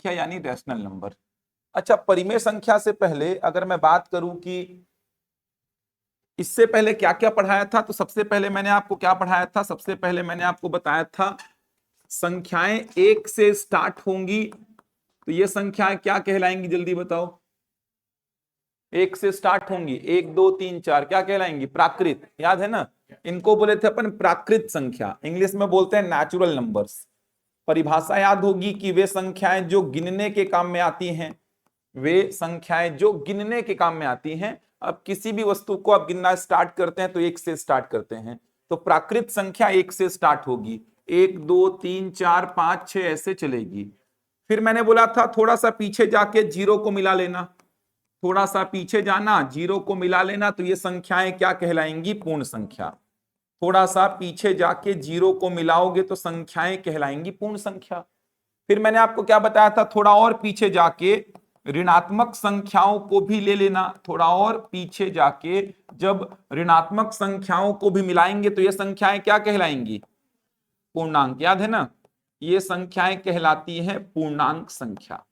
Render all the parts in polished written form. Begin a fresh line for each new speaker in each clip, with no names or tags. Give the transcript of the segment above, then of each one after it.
संख्या यानी rational number. अच्छा, परिमेय संख्या से पहले अगर मैं बात करूं कि इससे पहले क्या क्या पढ़ाया था, तो सबसे पहले मैंने आपको क्या पढ़ाया था, सबसे पहले मैंने आपको बताया था संख्याएं एक से स्टार्ट होंगी तो ये संख्याएं क्या कहलाएंगी, जल्दी बताओ। एक से स्टार्ट होंगी, 1 2 3 4, क्या कहलाएंगी, प्राकृत, याद है ना। इनको बोले थे अपन प्राकृत संख्या, इंग्लिश में बोलते हैं नेचुरल नंबर्स। परिभाषा याद होगी कि वे संख्याएं जो गिनने के काम में आती हैं, वे संख्याएं जो गिनने के काम में आती हैं। अब किसी भी वस्तु को आप गिनना स्टार्ट करते हैं तो एक से स्टार्ट करते हैं, तो प्राकृत संख्या एक से स्टार्ट होगी, 1 2 3 4 5 6 ऐसे चलेगी। फिर मैंने बोला था थोड़ा सा पीछे जाके जीरो को मिला लेना, थोड़ा सा पीछे जाना, जीरो को मिला लेना, तो ये संख्याएं क्या कहलाएंगी, पूर्ण संख्या। थोड़ा सा पीछे जाके जीरो को मिलाओगे तो संख्याएं कहलाएंगी पूर्ण संख्या। फिर मैंने आपको क्या बताया था, थोड़ा और पीछे जाके ऋणात्मक संख्याओं को भी ले लेना, थोड़ा और पीछे जाके जब ऋणात्मक संख्याओं को भी मिलाएंगे तो ये संख्याएं क्या कहलाएंगी, पूर्णांक, याद है ना। ये संख्याएं कहलाती हैं पूर्णांक संख्या।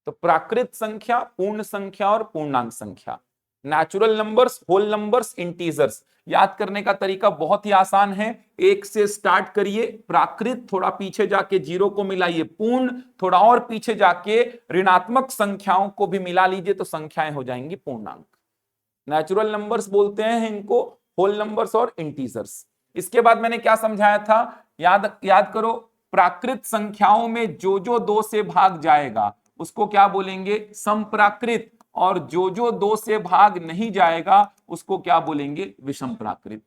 तो प्राकृत संख्या, पूर्ण संख्या और पूर्णांक संख्या, natural numbers, whole numbers, integers. याद करने का तरीका बहुत ही आसान है, एक से स्टार्ट करिए प्राकृत, थोड़ा पीछे जाके जीरो को मिलाइए पूर्ण, थोड़ा और पीछे जाके ऋणात्मक संख्याओं को भी मिला लीजिए तो संख्याएं हो जाएंगी पूर्णांक। नेचुरल नंबर्स बोलते हैं इनको, होल नंबर्स और इंटीजर्स। इसके बाद मैंने क्या समझाया था, याद करो, प्राकृत संख्याओं में जो जो 2 से भाग जाएगा उसको क्या बोलेंगे, समप्राकृत, और जो जो 2 से भाग नहीं जाएगा उसको क्या बोलेंगे, विषम प्राकृत।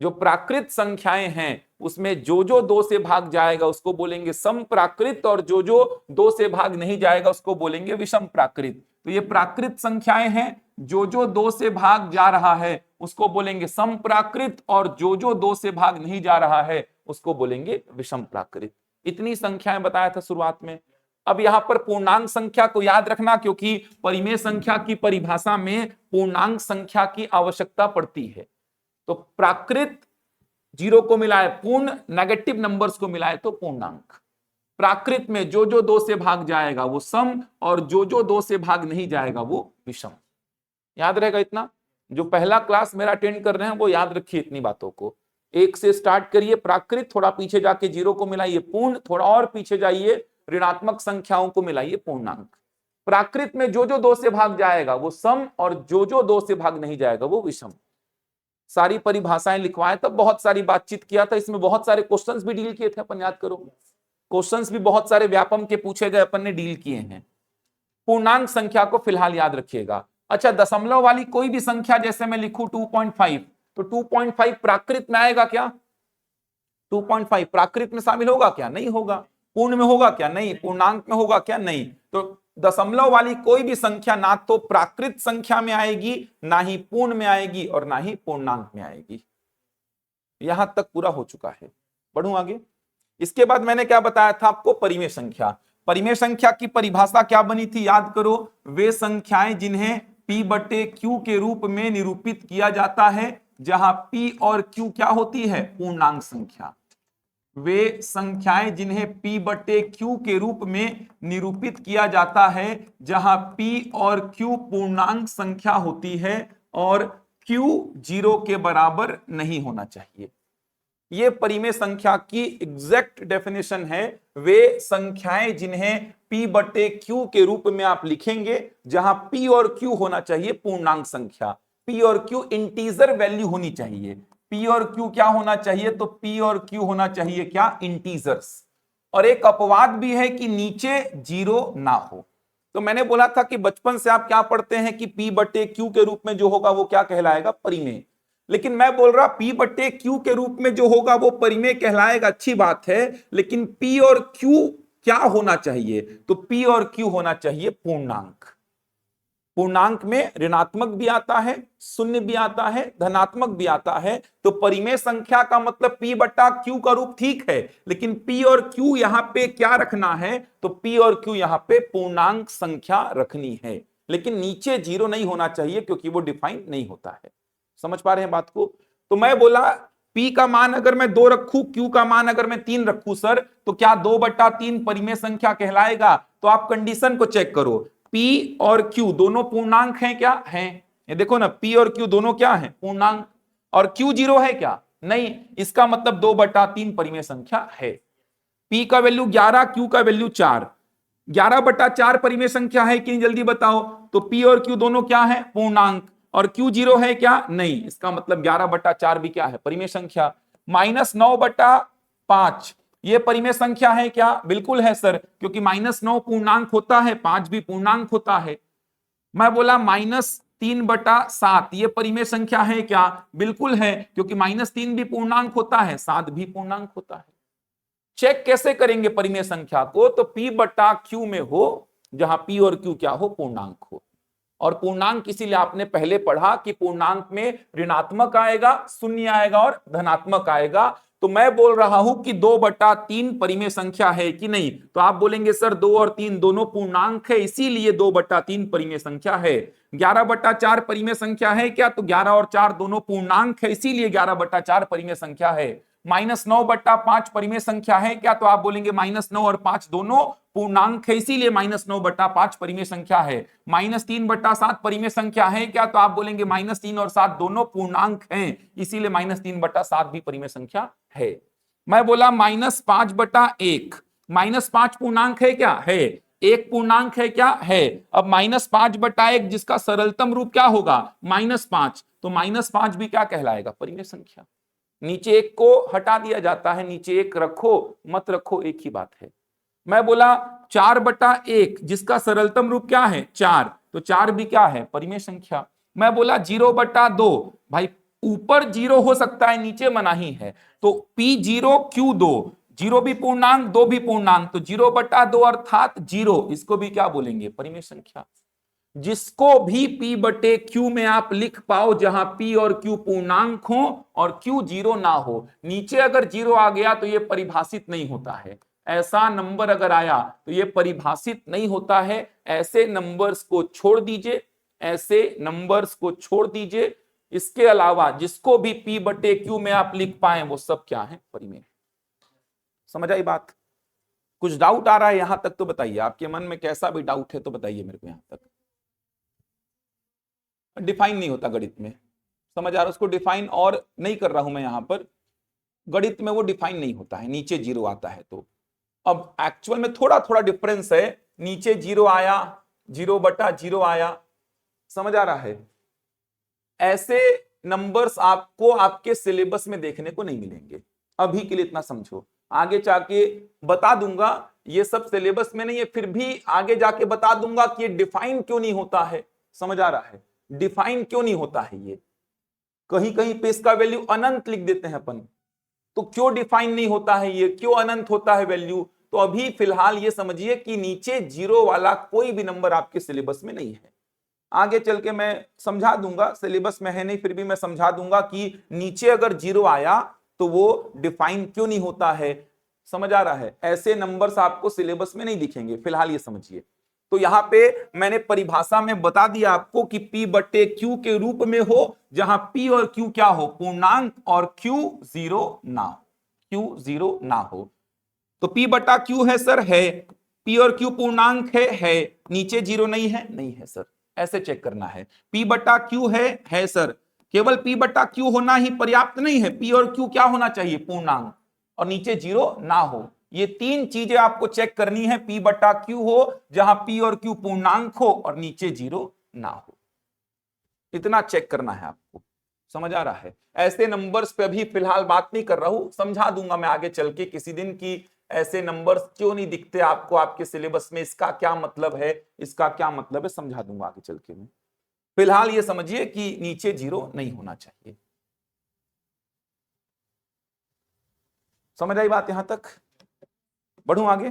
जो प्राकृत संख्याएं हैं उसमें जो जो 2 से भाग जाएगा उसको बोलेंगे समप्राकृत, और जो जो 2 से भाग नहीं जाएगा उसको बोलेंगे विषम प्राकृत। तो ये प्राकृत संख्याएं हैं, जो जो 2 से भाग जा रहा है उसको बोलेंगे समप्राकृत, और जो जो 2 से भाग नहीं जा रहा है उसको बोलेंगे विषम प्राकृत। इतनी संख्याएं बताया था शुरुआत में। अब यहां पर पूर्णांक संख्या को याद रखना, क्योंकि परिमेय संख्या की परिभाषा में पूर्णांक संख्या की आवश्यकता पड़ती है। तो प्राकृत जीरो को मिलाए पूर्ण, नेगेटिव नंबर्स को मिलाए तो पूर्णांक। प्राकृत में जो जो 2 से भाग जाएगा वो सम, और जो जो 2 से भाग नहीं जाएगा वो विषम। याद रहेगा इतना, जो पहला क्लास मेरा अटेंड कर रहे हैं वो याद रखिए इतनी बातों को। एक से स्टार्ट करिए प्राकृत, थोड़ा पीछे जाके जीरो को मिलाइए पूर्ण, थोड़ा और पीछे जाइए ऋणात्मक संख्याओं को मिलाइए पूर्णांक। प्राकृत में जो जो 2 से भाग जाएगा वो सम, और जो जो 2 से भाग नहीं जाएगा वो विषम। सारी परिभाषाएं लिखवाए, तब बहुत सारी बातचीत किया था, इसमें बहुत सारे क्वेश्चंस भी डील किए थे अपन, याद करो। क्वेश्चंस भी बहुत सारे व्यापम के पूछे गए, अपन ने डील किए हैं। पूर्णांक संख्या को फिलहाल याद रखिएगा। अच्छा, दशमलव वाली कोई भी संख्या जैसे मैं लिखूं 2.5, तो 2.5 प्राकृत में आएगा क्या, 2.5 प्राकृत में शामिल होगा क्या, नहीं होगा। पूर्ण में होगा क्या, नहीं। पूर्णांक में होगा क्या, नहीं। तो दशमलव वाली कोई भी संख्या ना तो प्राकृत संख्या में आएगी, ना ही पूर्ण में आएगी, और ना ही पूर्णांक में आएगी। यहां तक पूरा हो चुका है, बढ़ूं आगे। इसके बाद मैंने क्या बताया था आपको, परिमेय संख्या। परिमेय संख्या की परिभाषा क्या बनी थी, याद करो, वे संख्याएं जिन्हें P बटे Q के रूप में निरूपित किया जाता है, जहां P और Q क्या होती है, पूर्णांक संख्या। वे संख्याएं जिन्हें P बटे Q के रूप में निरूपित किया जाता है, जहां P और Q पूर्णांक संख्या होती है और Q 0 के बराबर नहीं होना चाहिए। ये परिमेय संख्या की एग्जैक्ट डेफिनेशन है। वे संख्याएं जिन्हें P बटे Q के रूप में आप लिखेंगे, जहां P और Q होना चाहिए पूर्णांक संख्या, P और Q इंटीजर वैल्यू होनी चाहिए। P और Q क्या होना चाहिए, तो P और Q होना चाहिए क्या, इंटीजर्स। और एक अपवाद भी है कि नीचे जीरो ना हो। तो मैंने बोला था कि बचपन से आप क्या पढ़ते हैं कि P बटे Q के रूप में जो होगा वो क्या कहलाएगा, परिमेय। लेकिन मैं बोल रहा P बटे Q के रूप में जो होगा वो परिमेय कहलाएगा, अच्छी बात है, लेकिन P और Q क्या होना चाहिए, तो P और Q होना चाहिए पूर्णांक। पूर्णांक में ऋणात्मक भी आता है, शून्य भी आता है, धनात्मक भी आता है। तो परिमेय संख्या का मतलब P बटा Q का रूप ठीक है, लेकिन P और Q यहां पे क्या रखना है, तो P और Q यहां पे पूर्णांक संख्या रखनी है, लेकिन नीचे जीरो नहीं होना चाहिए, क्योंकि वो डिफाइन नहीं होता है। समझ पा रहे हैं बात को। तो मैं बोला P का मान अगर मैं 2 रखूं, Q का मान अगर मैं 3 रखूं सर, तो क्या 2/3 परिमेय संख्या कहलाएगा? तो आप कंडीशन को चेक करो, P और Q दोनों पूर्णांक हैं क्या? हैं। ये देखो ना, P और Q दोनों क्या है? पूर्णांक। और Q 0 है क्या? नहीं। इसका मतलब 2/3 परिमेय संख्या है। P का वैल्यू 11, Q का वैल्यू 4, 11/4 परिमेय संख्या है कि नहीं? जल्दी बताओ। तो P और Q दोनों क्या है? पूर्णांक। और Q 0 है क्या? नहीं। इसका मतलब 11/4 भी क्या है? परिमेय संख्या। -9/5 ये परिमेय संख्या है क्या? बिल्कुल है सर, क्योंकि -9 पूर्णांक होता है, 5 भी पूर्णांक होता है। मैं बोला -3/7 ये परिमेय संख्या है क्या? बिल्कुल है, क्योंकि -3 भी पूर्णांक होता है, 7 भी पूर्णांक होता है। चेक कैसे करेंगे परिमेय संख्या को? तो P/Q में हो, जहां P और Q क्या हो? पूर्णांक हो। और पूर्णांक इसीलिए आपने पहले पढ़ा कि पूर्णांक में ऋणात्मक आएगा, शून्य आएगा और धनात्मक आएगा। तो मैं बोल रहा हूं कि 2/3 परिमेय संख्या है कि नहीं? तो आप बोलेंगे सर 2 और 3 दोनों पूर्णांक है, इसीलिए 2/3 परिमेय संख्या है। 11/4 परिमेय संख्या है क्या? तो 11 और 4 दोनों पूर्णांक है, इसीलिए 11/4 परिमेय संख्या है। -9/5 परिमेय संख्या है क्या? तो आप बोलेंगे -9 और 5 दोनों पूर्णांक है, इसीलिए -9/5 परिमेय संख्या है। -3/7 परिमेय संख्या है क्या? तो आप बोलेंगे -3 और 7 दोनों पूर्णांक हैं, इसीलिए -3/7 भी परिमेय संख्या है। मैं बोला -5/1, -5 पूर्णांक है क्या? है। एक पूर्णांक है क्या? है। अब -5/1 जिसका सरलतम रूप क्या होगा? -5, तो -5 भी क्या कहलाएगा? परिमेय संख्या। नीचे एक को हटा दिया जाता है, नीचे एक रखो मत रखो एक ही बात है। मैं बोला 4/1 जिसका सरलतम रूप क्या है? 4, तो 4 भी क्या है? परिमेय संख्या। मैं बोला 0/2, भाई ऊपर 0 हो सकता है, नीचे मनाही है, तो P0 Q2, 0 भी पूर्णांक 2 भी पूर्णांक, तो 0/2 अर्थात 0, इसको भी क्या बोलेंगे? परिमेय संख्या। जिसको भी P/Q में आप लिख पाओ, जहां P और Q पूर्णांक हो और Q 0 ना हो। नीचे अगर 0 आ गया तो यह परिभाषित नहीं होता है। ऐसा नंबर अगर आया तो यह परिभाषित नहीं होता है। ऐसे नंबर्स को छोड़ दीजिए, ऐसे नंबर्स को छोड़ दीजिए। इसके अलावा जिसको भी P/Q में आप लिख पाए वो सब क्या है? परिमेय। समझ आई बात? कुछ डाउट आ रहा है यहां तक तो बताइए, आपके मन में कैसा भी डाउट है तो बताइए मेरे को यहां तक। डिफाइन नहीं होता गणित में, समझ आ रहा है? उसको डिफाइन और नहीं कर रहा हूं मैं यहां पर, गणित में वो डिफाइन नहीं होता है, नीचे 0 आता है तो। अब एक्चुअल में थोड़ा थोड़ा डिफरेंस है, नीचे 0 आया, 0/0 आया, समझ आ रहा है? ऐसे नंबर्स आपको आपके सिलेबस में देखने को नहीं मिलेंगे। अभी के लिए इतना समझो, आगे जाके बता दूंगा, ये सब सिलेबस में नहीं है, फिर भी आगे जाके बता दूंगा कि ये डिफाइन क्यों नहीं होता है। समझ आ रहा है? डिफाइन क्यों नहीं होता है ये? कहीं कहीं पे इसका वैल्यू अनंत लिख देते हैं अपन, तो क्यों डिफाइन नहीं होता है ये? क्यों अनंत होता है वैल्यू? तो अभी फिलहाल ये समझिए कि नीचे 0 वाला कोई भी नंबर आपके सिलेबस में नहीं है। आगे चल के मैं समझा दूंगा, सिलेबस में है नहीं फिर भी मैं समझा दूंगा कि नीचे अगर 0 आया तो वो डिफाइन क्यों नहीं होता है। समझ आ रहा है? ऐसे नंबर्स आपको सिलेबस में नहीं दिखेंगे, फिलहाल ये समझिए। तो यहां पे मैंने परिभाषा में बता दिया आपको कि P/Q के रूप में हो, जहां P और Q क्या हो? पूर्णांक, और Q 0 ना हो, Q 0 ना हो। तो P/Q है सर? है। P और Q पूर्णांक है। नीचे 0 नहीं है? नहीं है सर। ऐसे चेक करना है। P/Q है सर। केवल P/Q होना ही पर्याप्त नहीं है, P और Q क्या होना चाहिए? पूर्णांक, और नीचे 0 ना हो। ये तीन चीजें आपको चेक करनी है। P/Q हो जहां P और Q पूर्णांक हो और नीचे 0 ना हो, इतना चेक करना है आपको। समझ आ रहा है? ऐसे नंबर्स पे अभी फिलहाल बात नहीं कर रहा हूं, समझा दूंगा मैं आगे चल के किसी दिन की ऐसे नंबर्स क्यों नहीं दिखते आपको आपके सिलेबस में, इसका क्या मतलब है, इसका क्या मतलब है, समझा दूंगा आगे चल के मैं। फिलहाल ये समझिए कि नीचे 0 नहीं होना चाहिए। समझ आई बात यहां तक? बढ़ूं आगे?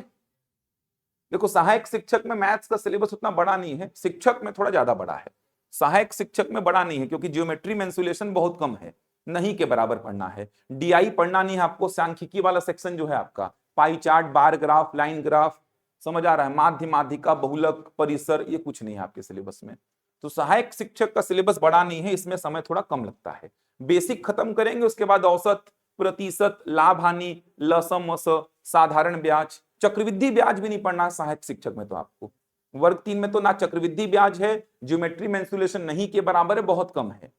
देखो, सहायक शिक्षक में मैथ्स का सिलेबस उतना बड़ा नहीं है, शिक्षक में थोड़ा ज्यादा बड़ा है। सहायक शिक्षक में बड़ा नहीं है क्योंकि ज्योमेट्री मेंसुलेशन बहुत कम है, नहीं के बराबर पढ़ना है। डीआई पढ़ना नहीं है आपको, सांख्यिकी वाला सेक्शन जो है आपका, पाई chart, bar graph, line graph, समझ आ रहा है? माध्य, माध्यिका, बहुलक, परिसर, ये कुछ नहीं है आपके सिलेबस में। तो सहायक शिक्षक का सिलेबस बड़ा नहीं है, इसमें समय थोड़ा कम लगता है। बेसिक खत्म करेंगे, उसके बाद औसत, प्रतिशत, लाभ हानि, लसम अस, साधारण ब्याज, चक्रवृद्धि ब्याज भी नहीं पढ़ना सहायक शिक्षक में। तो आपको वर्ग 3 में तो ना चक्रवृद्धि ब्याज है, ज्योमेट्री मेंसुलेशन नहीं के बराबर है, बहुत कम है।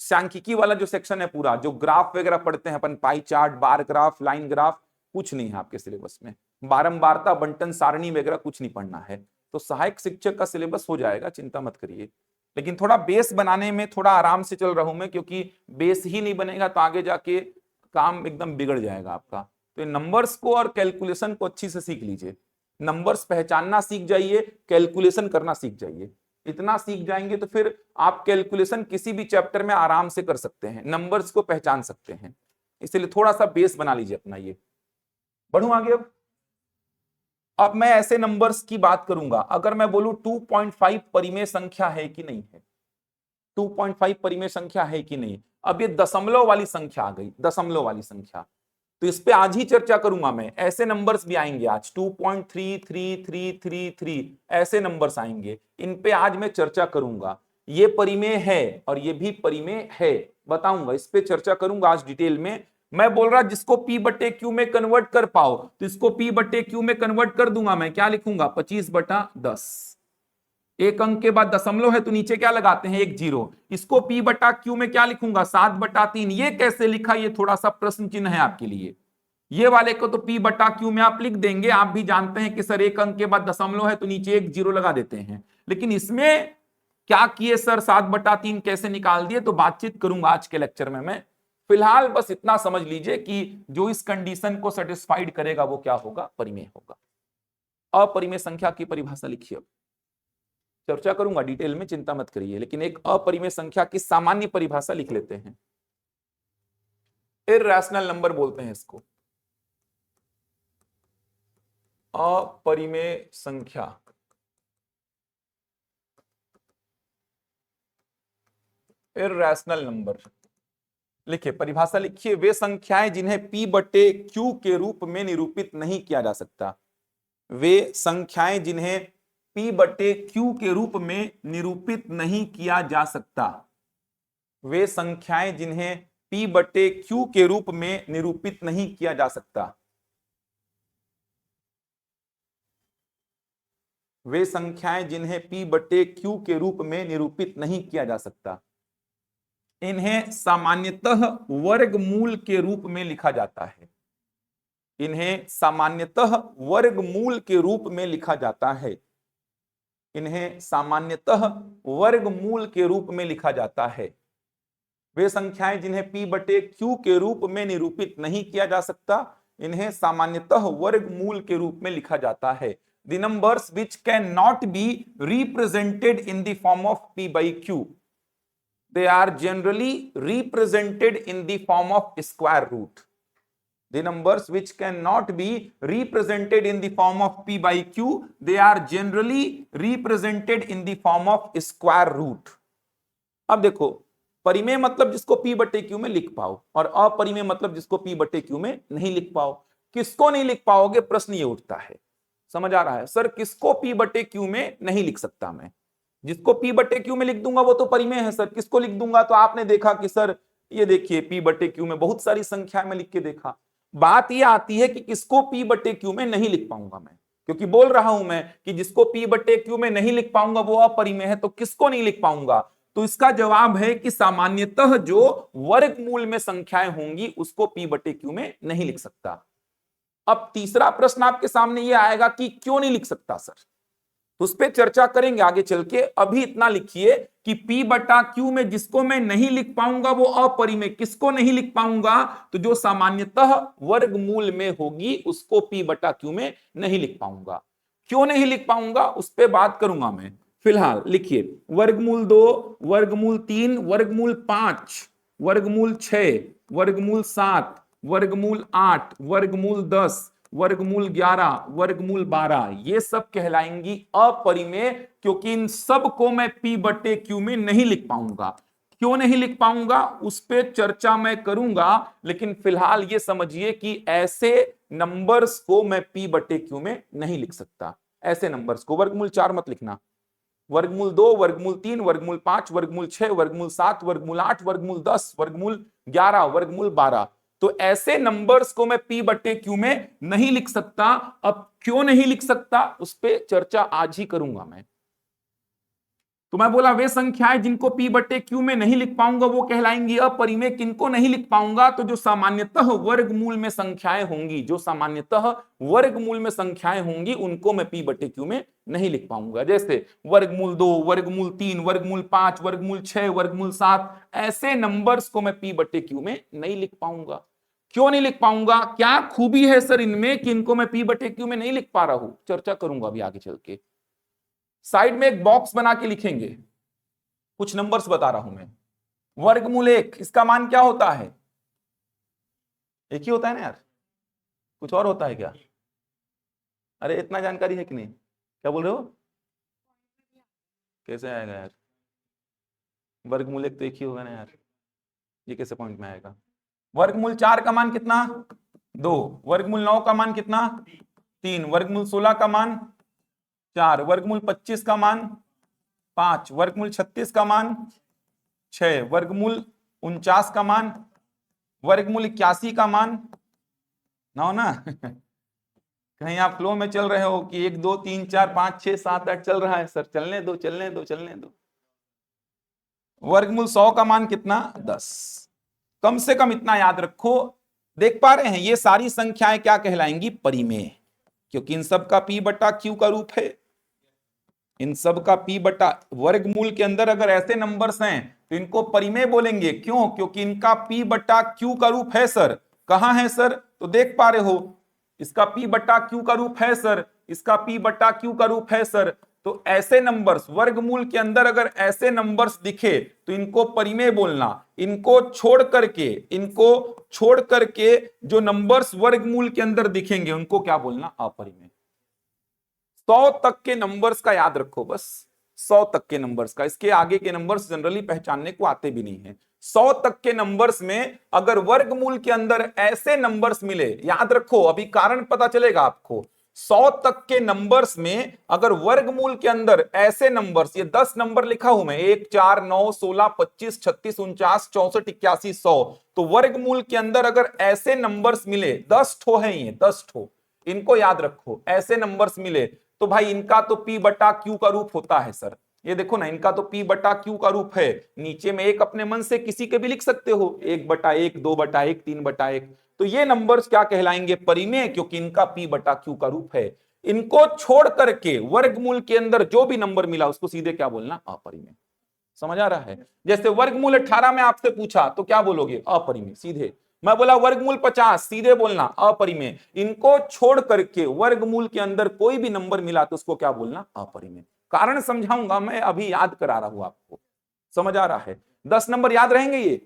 सांख्यिकी वाला जो सेक्शन है पूरा, जो ग्राफ वगैरह पढ़ते हैं अपन, pie chart, bar graph, line graph, कुछ नहीं है आपके सिलेबस में। बारंबारता, बंटन सारणी वगैरह कुछ नहीं पढ़ना है। तो सहायक शिक्षक का सिलेबस हो जाएगा, चिंता मत करिए। लेकिन थोड़ा बेस बनाने में थोड़ा आराम से चल रहा हूं मैं, क्योंकि बेस ही नहीं बनेगा तो आगे जाके काम एकदम बिगड़ जाएगा आपका। तो नंबर्स को और कैलकुलेशन को अच्छी से सीख लीजिए। नंबर्स पहचानना सीख जाइए, कैलकुलेशन करना सीख जाइए। इतना सीख जाएंगे तो फिर आप कैलकुलेशन किसी भी चैप्टर में आराम से कर सकते हैं, नंबर्स को पहचान सकते हैं। इसलिए थोड़ा सा बेस बना लीजिए अपना। ये बढ़ूं आगे। अब मैं ऐसे नंबर्स की बात करूंगा, अगर मैं बोलूं 2.5 परिमेय संख्या है कि नहीं है, 2.5 परिमेय संख्या है कि नहीं। अब ये दशमलव वाली संख्या आ गई, दशमलव वाली संख्या, तो इस पे आज ही चर्चा करूंगा मैं। ऐसे नंबर्स भी आएंगे आज, 2.3333 ऐसे नंबर्स आएंगे, इन पे आज मैं चर्चा करूंगा। ये परिमेय है और ये भी परिमेय है, बताऊंगा, इस पे चर्चा करूंगा आज डिटेल में। मैं बोल रहा जिसको P बटे Q में कन्वर्ट कर पाओ तो इसको P बटे Q में कन्वर्ट कर दूंगा मैं। क्या लिखूंगा? 25/10। एक अंक के बाद दशमलव है तो नीचे क्या लगाते हैं? एक जीरो। इसको P बटा Q में क्या लिखूंगा? 7/3। ये कैसे लिखा, ये थोड़ा सा प्रश्न चिन्ह है आपके लिए। ये वाले को तो P बटा Q में आप लिख देंगे, आप भी जानते हैं कि सर एक अंक के बाद दशमलव है तो नीचे एक जीरो लगा देते हैं। लेकिन इसमें क्या किए सर, 7/3 कैसे निकाल दिए? तो बातचीत करूंगा आज के लेक्चर में मैं। फिलहाल बस इतना समझ लीजिए कि जो इस कंडीशन को सेटिस्फाइड करेगा वो क्या होगा? परिमेय होगा। अपरिमेय संख्या की परिभाषा लिखिए। चर्चा करूंगा डिटेल में, चिंता मत करिए, लेकिन एक अपरिमेय संख्या की सामान्य परिभाषा लिख लेते हैं। इरैशनल नंबर बोलते हैं इसको, अपरिमेय संख्या। इरैशनल नंबर लिखिए, परिभाषा लिखिए। वे संख्याएं जिन्हें P बटे Q के रूप में निरूपित नहीं किया जा सकता। वे संख्याएं जिन्हें P बटे Q के रूप में निरूपित नहीं किया जा सकता। वे संख्याएं जिन्हें P बटे Q के रूप में निरूपित नहीं किया जा सकता। वे संख्याएं जिन्हें P बटे Q के रूप में निरूपित नहीं किया जा सकता। इन्हें सामान्यतः वर्गमूल के रूप में लिखा जाता है। इन्हें सामान्यतः वर्गमूल के रूप में लिखा जाता है। इन्हें सामान्यतः वर्गमूल के रूप में लिखा जाता है। वे संख्याएं जिन्हें P बटे Q के रूप में निरूपित नहीं किया जा सकता, इन्हें सामान्यतः वर्गमूल के रूप में लिखा जाता है। The numbers which cannot be represented in the form of P by Q, they are generally represented in the form of square root. The numbers which cannot be represented in the form of P by Q, they are generally represented in the form of square root. अब देखो, परिमेय मतलब जिसको P बटे Q में लिख पाओ, और अपरिमेय मतलब जिसको P बटे Q में नहीं लिख पाओ। किसको नहीं लिख पाओगे, प्रश्न ये उठता है। समझ आ रहा है? सर किसको P बटे Q में नहीं लिख सकता मैं? जिसको P बटे Q में लिख दूंगा वो तो परिमेय है सर। किसको लिख दूंगा? तो आपने देखा कि सर ये देखिए P बटे Q में बहुत सारी संख्या में लिख के देखा। बात ये आती है कि किसको P बटे Q में नहीं लिख पाऊंगा मैं, क्योंकि बोल रहा हूं मैं कि जिसको P बटे Q में नहीं लिख पाऊंगा वो अपरिमेय है। तो किसको नहीं लिख पाऊंगा? तो इसका जवाब है कि सामान्यतः जो वर्गमूल में संख्याएं होंगी उसको P बटे Q में नहीं लिख सकता। अब तीसरा प्रश्न आपके सामने ये आएगा कि क्यों नहीं लिख सकता सर, तो उस पर चर्चा करेंगे आगे चल के। अभी इतना लिखिए कि P बटा Q में जिसको मैं नहीं लिख पाऊंगा वो अपरिमेय। किसको नहीं लिख पाऊंगा? तो जो सामान्यतः वर्गमूल में होगी उसको P बटा Q में नहीं लिख पाऊंगा। क्यों नहीं लिख पाऊंगा उस पर बात करूंगा मैं। फिलहाल लिखिए, वर्गमूल 2, वर्गमूल 3, वर्गमूल 5, वर्गमूल 6, वर्गमूल 7, वर्गमूल 8, वर्गमूल 10, वर्गमूल 11, वर्गमूल 12, ये सब कहलाएंगी अपरिमेय, क्योंकि इन सब को मैं P बटे Q में नहीं लिख पाऊंगा। क्यों नहीं लिख पाऊंगा उस पर चर्चा मैं करूंगा, लेकिन फिलहाल ये समझिए कि ऐसे नंबर्स को मैं P बटे Q में नहीं लिख सकता। ऐसे नंबर्स को, वर्गमूल 4 मत लिखना, वर्गमूल 2, वर्गमूल 3, वर्गमूल 5, वर्गमूल 6, वर्गमूल 7, वर्गमूल 8, वर्गमूल 10, वर्गमूल 11, वर्गमूल 12। तो ऐसे नंबर्स को मैं P बटे Q में नहीं लिख सकता। अब क्यों नहीं लिख सकता उस पर चर्चा आज ही करूंगा मैं। तो मैं बोला वे संख्याएं जिनको P बटे Q में नहीं लिख पाऊंगा वो कहलाएंगी अपरिमेय। किनको नहीं लिख पाऊंगा? तो जो सामान्यतः वर्गमूल में संख्याएं होंगी, जो सामान्यतः वर्गमूल में संख्याएं होंगी उनको मैं P बटे Q में नहीं लिख पाऊंगा। जैसे वर्गमूल 2, वर्गमूल 3, वर्गमूल 5, वर्गमूल 6, वर्गमूल 7, ऐसे नंबर्स को मैं P बटे Q में नहीं लिख पाऊंगा। क्यों नहीं लिख पाऊंगा? क्या खूबी है सर इनमें कि इनको मैं P बटे Q में नहीं लिख पा रहा हूं? चर्चा करूंगा अभी आगे चल के। साइड में एक बॉक्स बना के लिखेंगे, कुछ नंबर्स बता रहा हूं मैं। वर्गमूल 1, इसका मान क्या होता है? एक ही होता है ना यार, कुछ और होता है क्या? अरे इतना जानकारी है कि नहीं? क्या बोल रहे हो? कैसे आएगा यार? वर्गमूल 1 तो एक ही होगा ना यार, ये कैसे पॉइंट में आएगा? वर्गमूल 4 का मान कितना? 2। वर्गमूल 9 का मान कितना? 3। वर्गमूल 16 का मान 4। वर्गमूल 25 का मान 5। वर्गमूल 36 का मान 6। वर्गमूल 49 का मान, वर्गमूल 81 का मान 9 ना। कहीं आप फ्लो में चल रहे हो कि 1 2 3 4 5 6 7 8 चल रहा है सर, चलने दो चलने दो चलने दो। वर्गमूल 100 का मान कितना? 10। कम से कम इतना याद रखो। देख पा रहे हैं ये सारी संख्याएं क्या कहलाएंगी? परिमेय, क्योंकि इन सब का P बटा Q का रूप है। इन सब का P बटा, वर्गमूल के अंदर अगर ऐसे नंबर्स हैं तो इनको परिमेय बोलेंगे। क्यों? क्योंकि इनका P बटा Q का रूप है सर। कहां है सर? तो देख पा रहे हो, इसका P बटा Q का रूप है सर, इसका P बटा Q का रूप है सर। तो ऐसे नंबर्स वर्गमूल के अंदर अगर ऐसे नंबर्स दिखे तो इनको परिमेय बोलना। इनको छोड़ करके जो नंबर्स वर्गमूल के अंदर दिखेंगे उनको क्या बोलना? अपरिमेय। 100 तक के नंबर्स का याद रखो बस, 100 तक के नंबर्स का। इसके आगे के नंबर्स जनरली पहचानने को आते भी नहीं है। 100 तक के नंबर्स में अगर वर्गमूल के अंदर ऐसे नंबर्स मिले, याद रखो अभी कारण पता चलेगा आपको। 100 तक के नंबर्स में अगर वर्गमूल के अंदर ऐसे नंबर्स, ये 10 नंबर लिखा हूं मैं, 1 4 9 16 25 36 49 64 81 100, तो वर्गमूल के अंदर अगर ऐसे नंबर्स मिले, 10 ठो है ये, 10 ठो, इनको याद रखो। ऐसे नंबर्स मिले तो भाई इनका तो P बटा Q का रूप होता है सर। ये देखो ना, इनका तो P बटा Q का रूप है। नीचे में एक अपने मन से किसी के भी लिख सकते हो, 1 बटा 1, 2 बटा 1, 3 बटा 1। तो ये नंबर्स क्या कहलाएंगे? परिमेय, क्योंकि इनका P बटा Q का रूप है। इनको छोड़ करके वर्गमूल के अंदर जो भी नंबर मिला उसको सीधे क्या बोलना? अपरिमेय। समझ आ रहा है? जैसे वर्गमूल 18 में आपसे पूछा तो क्या बोलोगे? अपरिमेय सीधे। मैं बोला वर्गमूल 50, सीधे बोलना अपरिमेय। इनको छोड़ करके वर्गमूल के अंदर कोई भी नंबर मिला तो उसको क्या बोलना? अपरिमेय। कारण समझाऊंगा मैं, अभी याद करा रहा हूं आपको। समझ आ रहा है? 10 नंबर याद रहेंगे ये,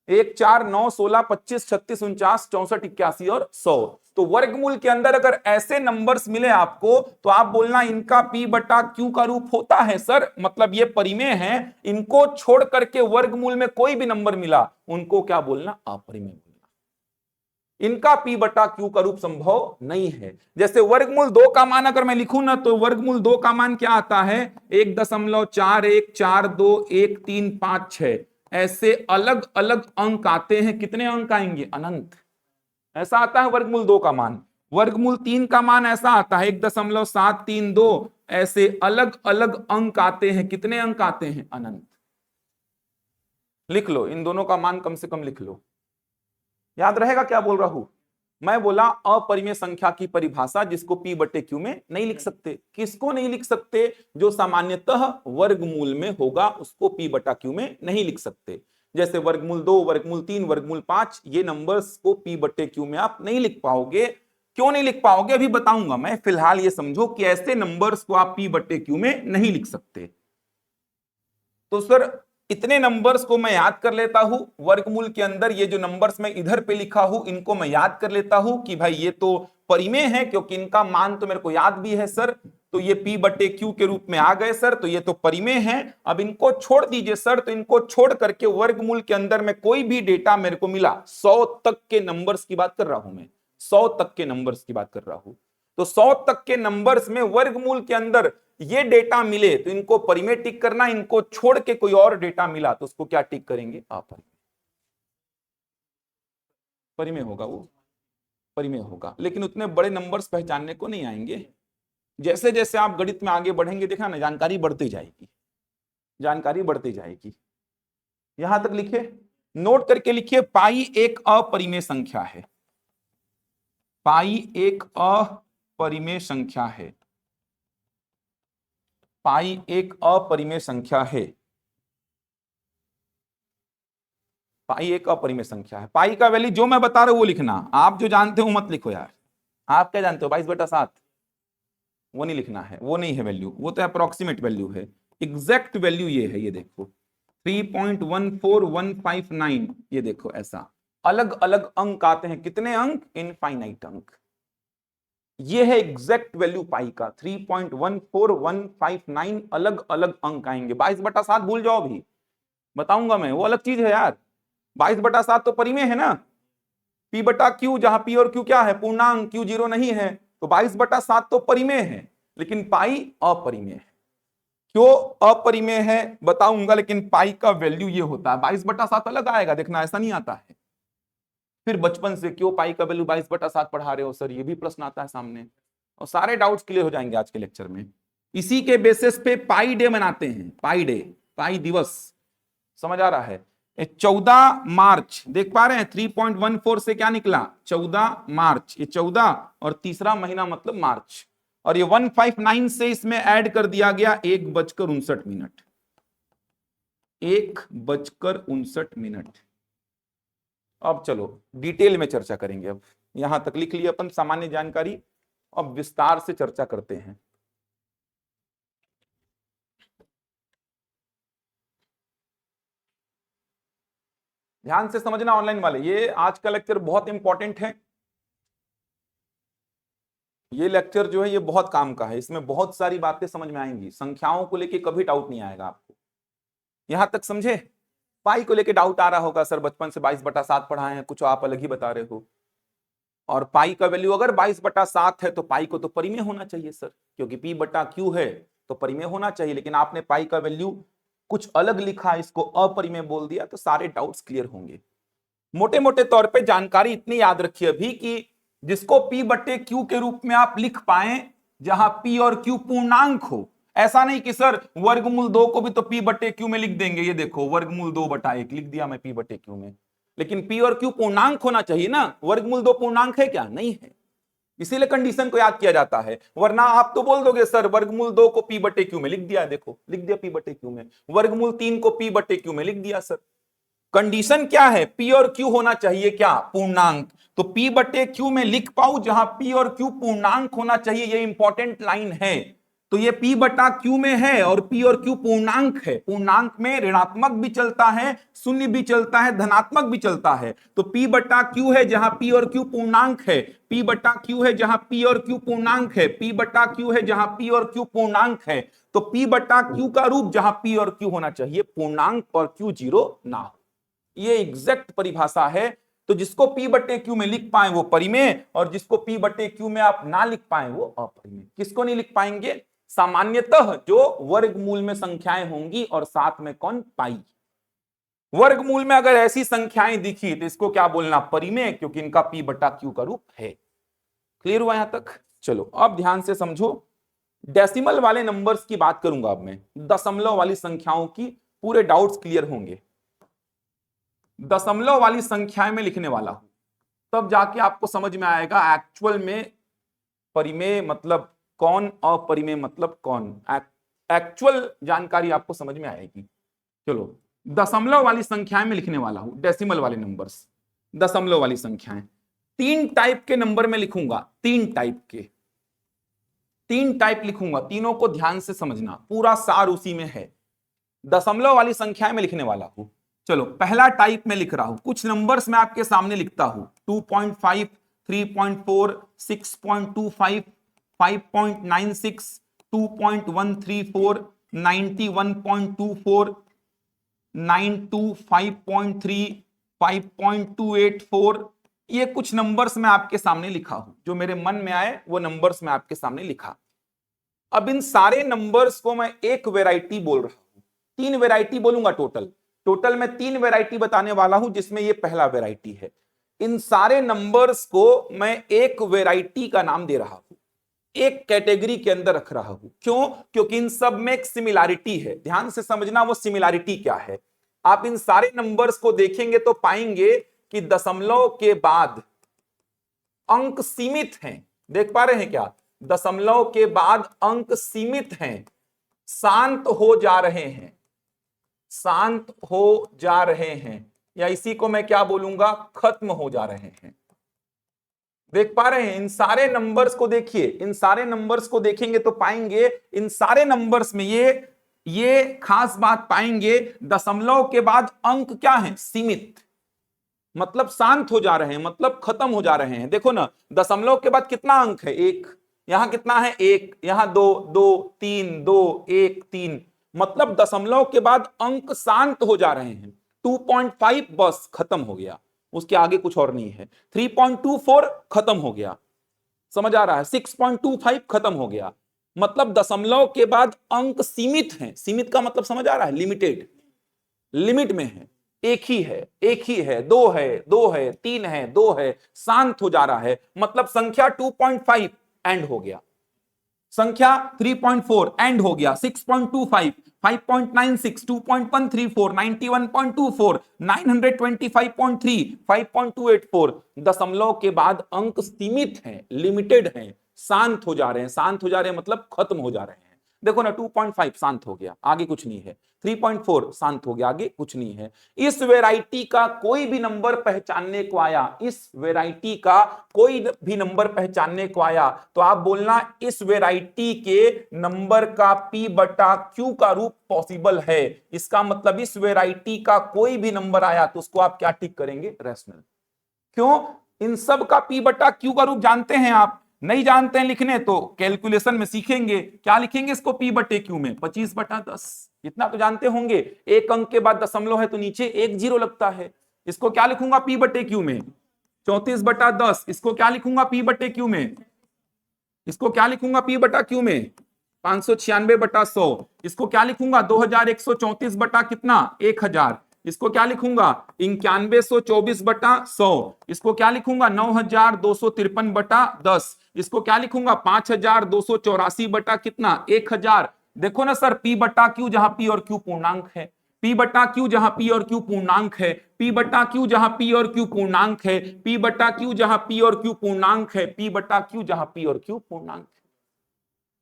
1 4 9 16 25 36 49 64 81 और 100। तो वर्गमूल के अंदर अगर ऐसे नंबर्स मिले आपको तो आप बोलना इनका P बटा Q का रूप होता है सर, मतलब ये परिमेय है। इनको छोड़ करके वर्गमूल में कोई भी नंबर मिला उनको क्या बोलना? अपरिमेय बोलना। इनका P बटा Q का रूप संभव नहीं है। जैसे वर्गमूल 2 का मान अगर मैं लिखूं ना, तो वर्गमूल 2 का मान क्या आता है? 1.41 4 2 1 3 5 6। ऐसे अलग अलग अंक आते हैं। कितने अंक आएंगे? अनंत। ऐसा आता है वर्गमूल 2 का मान। वर्गमूल 3 का मान ऐसा आता है 1.732। ऐसे अलग अलग अंक आते हैं। कितने अंक आते हैं? अनंत। लिख लो, इन दोनों का मान कम से कम लिख लो, याद रहेगा क्या बोल रहा हूं। मैं बोला अपरिमेय संख्या की परिभाषा जिसको P बटे Q में नहीं लिख सकते। किसको नहीं लिख सकते? जो सामान्यतः वर्गमूल में होगा उसको P बटा Q में नहीं लिख सकते। जैसे वर्गमूल 2, वर्गमूल 3, वर्गमूल 5, ये नंबर्स को P बटे Q में आप नहीं लिख पाओगे। क्यों नहीं लिख पाओगे अभी बताऊंगा मैं। फिलहाल ये समझो कि ऐसे नंबर्स को आप P बटे Q में नहीं लिख सकते। तो सर इतने नंबर्स को मैं याद कर लेता हूं। वर्गमूल के अंदर ये जो नंबर्स मैं इधर पे लिखा हूं इनको मैं याद कर लेता हूं कि भाई ये तो परिमेय है, क्योंकि इनका मान तो मेरे को याद भी है सर। तो ये P बटे Q के रूप में आ गए सर, तो ये तो परिमेय है। अब इनको छोड़ दीजिए सर। तो इनको छोड़ करके वर्गमूल के अंदर में कोई भी डेटा मेरे को मिला, 100 तक के नंबर्स की बात कर रहा हूं मैं, 100 तक के नंबर्स की बात कर रहा हूं। तो 100 तक के नंबर्स में वर्गमूल के अंदर ये डेटा मिले तो इनको परिमेय टिक करना, इनको छोड़ के कोई और डेटा मिला तो उसको क्या टिक करेंगे? अपरिमेय। परिमेय होगा, वो परिमेय होगा, लेकिन उतने बड़े नंबर्स पहचानने को नहीं आएंगे। जैसे जैसे आप गणित में आगे बढ़ेंगे, देखा ना, जानकारी बढ़ती जाएगी, जानकारी बढ़ती जाएगी। यहां तक लिखे, नोट करके लिखिए, पाई एक अपरिमेय संख्या है। पाई एक अपरिमेय संख्या है। पाई एक अपरिमेय संख्या है। पाई एक अपरिमेय संख्या है। पाई का वैल्यू जो मैं बता रहा हूं वो लिखना, आप जो जानते हो मत लिखो यार। आप क्या जानते हो? 22/7, वो नहीं लिखना है, वो नहीं है वैल्यू, वो तो अप्रोक्सीमेट वैल्यू है। एग्जैक्ट वैल्यू ये है, ये देखो 3.14159, ये देखो ऐसा अलग अलग अंक आते हैं। कितने अंक? इनफाइनाइट अंक। ये है एग्जैक्ट वैल्यू पाई का, 3.14159 अलग अलग अंक आएंगे। 22/7 भूल जाओ, भी बताऊंगा मैं, वो अलग चीज है यार। 22/7 तो परिमेय है ना, P बटा Q, जहां P और Q क्या है? पूर्णांक, Q 0 नहीं है, तो 22/7 तो परिमेय है, लेकिन पाई अपरिमेय है। क्यों अपरिमेय है बताऊंगा, लेकिन पाई का वैल्यू ये होता है। 22/7 अलग आएगा, देखना, ऐसा नहीं आता है। फिर बचपन से क्यों पाई का वैल्यू 22/7 पढ़ा रहे हो सर, ये भी प्रश्न आता है सामने, और सारे डाउट्स क्लियर हो जाएंगे आज के लेक्चर में। इसी के बेसिस पे पाई डे मनाते हैं, पाई डे, पाई दिवस, समझ आ रहा है? 14 मार्च, देख पा रहे हैं 3.14 से क्या निकला? 14 मार्च, ये 14 और तीसरा महीना मतलब मार्च, और ये 159 से इसमें ऐड कर दिया गया 1:59। 1:59। अब चलो डिटेल में चर्चा करेंगे। अब यहां तक लिख लिया अपन सामान्य जानकारी, अब विस्तार से चर्चा करते हैं। ध्यान से समझना ऑनलाइन वाले, ये आज का लेक्चर बहुत इंपॉर्टेंट है। ये लेक्चर जो है ये बहुत काम का है, इसमें बहुत सारी बातें समझ में आएंगी। संख्याओं को लेके कभी डाउट नहीं आएगा आपको। यहां तक समझे? पाई को लेके डाउट आ रहा होगा, सर बचपन से 22/7 पढ़ाए हैं, कुछ आप अलग ही बता रहे हो। और पाई का वैल्यू अगर 22/7 है तो पाई को तो परिमेय होना चाहिए सर, क्योंकि P बटा Q है तो परिमेय होना चाहिए, लेकिन आपने पाई का वैल्यू कुछ अलग लिखा, इसको अपरिमेय बोल दिया, तो सारे डाउट्स क्लियर होंगे। मोटे मोटे तौर पे जानकारी इतनी याद रखिए अभी कि जिसको P बटे Q के रूप में आप लिख पाए, जहां P और Q पूर्णांक हो। ऐसा नहीं कि सर वर्गमूल 2 को भी तो P बटे Q में लिख देंगे, ये देखो वर्गमूल 2/1 लिख दिया मैं P बटे Q में, लेकिन P और Q पूर्णांक होना चाहिए ना। वर्गमूल 2 पूर्णांक है क्या? नहीं है, इसीलिए कंडीशन को याद किया जाता है। वरना आप तो बोल दोगे सर वर्गमूल 2 को P बटे Q में लिख दिया, देखो लिख दिया P बटे Q में, वर्गमूल 3 को P बटे Q में लिख दिया सर। कंडीशन क्या है? P और Q होना चाहिए क्या? पूर्णांक। तो P बटे Q में लिख पाऊं जहां P और Q पूर्णांक होना चाहिए, ये इंपॉर्टेंट लाइन है। तो ये P बटा Q में है और P और Q पूर्णांक है। पूर्णांक में ऋणात्मक भी चलता है, शून्य भी चलता है, धनात्मक भी चलता है। तो P बटा Q है जहां P और Q पूर्णांक है, P बटा Q है जहां P और Q पूर्णांक है, P बटा Q है जहां P और Q पूर्णांक है। तो P बटा Q का रूप जहां P और Q होना चाहिए पूर्णांक और Q 0 ना हो, ये एग्जैक्ट परिभाषा है। तो जिसको P बटे Q में लिख पाए वो परिमेय, और जिसको P बटे Q में आप ना लिख पाए वो अपरिमेय। किसको नहीं लिख पाएंगे? सामान्यतः जो वर्गमूल में संख्याएं होंगी, और साथ में कौन? पाई। वर्गमूल में अगर ऐसी संख्याएं दिखी तो इसको क्या बोलना? परिमेय, क्योंकि इनका P बटा Q का रूप है। क्लियर हुआ यहां तक? चलो अब ध्यान से समझो, डेसिमल वाले नंबर्स की बात करूंगा अब मैं, दशमलव वाली संख्याओं की पूरे डाउट्स क्लियर होंगे। दशमलव वाली संख्याएं में लिखने वाला हूं, तब जाके आपको समझ में आएगा एक्चुअल में परिमेय मतलब कौन, अपरिमेय मतलब कौन। एक्चुअल जानकारी आपको समझ में आएगी। चलो दशमलव वाली संख्याएं में लिखने वाला हूं, डेसिमल वाले नंबर्स, दशमलव वाली संख्याएं। 3 टाइप के नंबर में लिखूंगा, 3 टाइप के, 3 टाइप लिखूंगा, तीनों को ध्यान से समझना, पूरा सार उसी में है। दशमलव वाली संख्याएं में लिखने वाला हूं। चलो पहला टाइप में लिख रहा हूं, कुछ नंबर्स मैं आपके सामने लिखता हूं, 2.5, 3.4, 6.25, 5.96, 2.134, 91.24, 92, 5.3, 5.284, ये कुछ नंबर्स मैं आपके सामने लिखा हूं, जो मेरे मन में आए वो नंबर्स मैं आपके सामने लिखा। अब इन सारे नंबर्स को मैं एक वेराइटी बोल रहा हूं, 3 वेराइटी बोलूंगा टोटल मैं 3 वेराइटी बताने वाला हूं, जिसमें ये पहला वेराइटी है। इन सारे नंबर्स को मैं एक वेराइटी का नाम दे रहा हूं, एक कैटेगरी के अंदर रख रहा हूं। क्यों? क्योंकि इन सब में एक सिमिलैरिटी है। ध्यान से समझना वो सिमिलैरिटी क्या है। आप इन सारे नंबर्स को देखेंगे तो पाएंगे कि दशमलव के बाद अंक सीमित हैं। देख पा रहे हैं क्या? दशमलव के बाद अंक सीमित हैं, शांत हो जा रहे हैं, शांत हो जा रहे हैं, या इसी को मैं क्या बोलूंगा, खत्म हो जा रहे हैं। देख पा रहे हैं? इन सारे नंबर्स को देखिए, इन सारे नंबर्स को देखेंगे तो पाएंगे इन सारे नंबर्स में ये खास बात पाएंगे, दशमलव के बाद अंक क्या है, सीमित, मतलब शांत हो जा रहे हैं, मतलब खत्म हो जा रहे हैं। देखो ना, दशमलव के बाद कितना अंक है, एक, यहां कितना है, एक, यहां दो, दो, तीन, दो, एक, तीन, मतलब दशमलव के बाद अंक शांत हो जा रहे हैं। 2.5 बस खत्म हो गया, उसके आगे कुछ और नहीं है। 3.24 खत्म हो गया, समझ आ रहा है? 6.25 खत्म हो गया, मतलब दशमलव के बाद अंक सीमित हैं। सीमित का मतलब समझ आ रहा है? लिमिटेड, लिमिट में है, एक ही है, एक ही है, दो है, दो है, तीन है, दो है, शांत हो जा रहा है, मतलब संख्या 2.5 एंड हो गया, संख्या 3.4 एंड हो गया, 6.25, 5.96, 2.134, 91.24, 925.3, 5.284। दशमलव के बाद अंक सीमित हैं, लिमिटेड हैं, शांत हो जा रहे हैं। शांत हो जा रहे हैं मतलब खत्म हो जा रहे हैं। देखो ना, 2.5 शांत हो गया, आगे कुछ नहीं है। 3.4 शांत हो गया, आगे कुछ नहीं है। इस वेराइटी का कोई भी नंबर पहचानने को आया, इस वेराइटी का कोई भी नंबर पहचानने को आया, तो आप बोलना इस वेराइटी के नंबर का P बटा Q का रूप पॉसिबल है। इसका मतलब इस वेराइटी का कोई भी नंबर आया तो उसको आप क्या टिक करेंगे, रैशनल। क्यों? इन सब का P बटा Q का रूप जानते हैं आप? नहीं जानते हैं लिखने तो कैलकुलेशन में सीखेंगे। क्या लिखेंगे इसको P बटे Q में? 25/10, इतना तो जानते होंगे। एक अंक के बाद दशमलव है तो नीचे एक जीरो लगता है। इसको क्या लिखूंगा P बटे Q में? 34/10। इसको क्या लिखूंगा P बटे Q में? इसको क्या लिखूंगा P बटा Q में? 596/100। इसको क्या लिखूंगा? 2134 बटा कितना, 1000। इसको क्या लिखूंगा? 9124/100। इसको क्या लिखूंगा? 9253/10। इसको क्या लिखूंगा? 5284 बटा कितना, 1000। देखो ना सर, P बटा Q, जहां P और Q पूर्णांक है, P बटा Q जहां P और Q पूर्णांक है, P बटा Q जहां P और Q पूर्णांक है, P बटा Q जहां P और Q पूर्णांक है, P बटा Q जहां P और Q पूर्णांक है।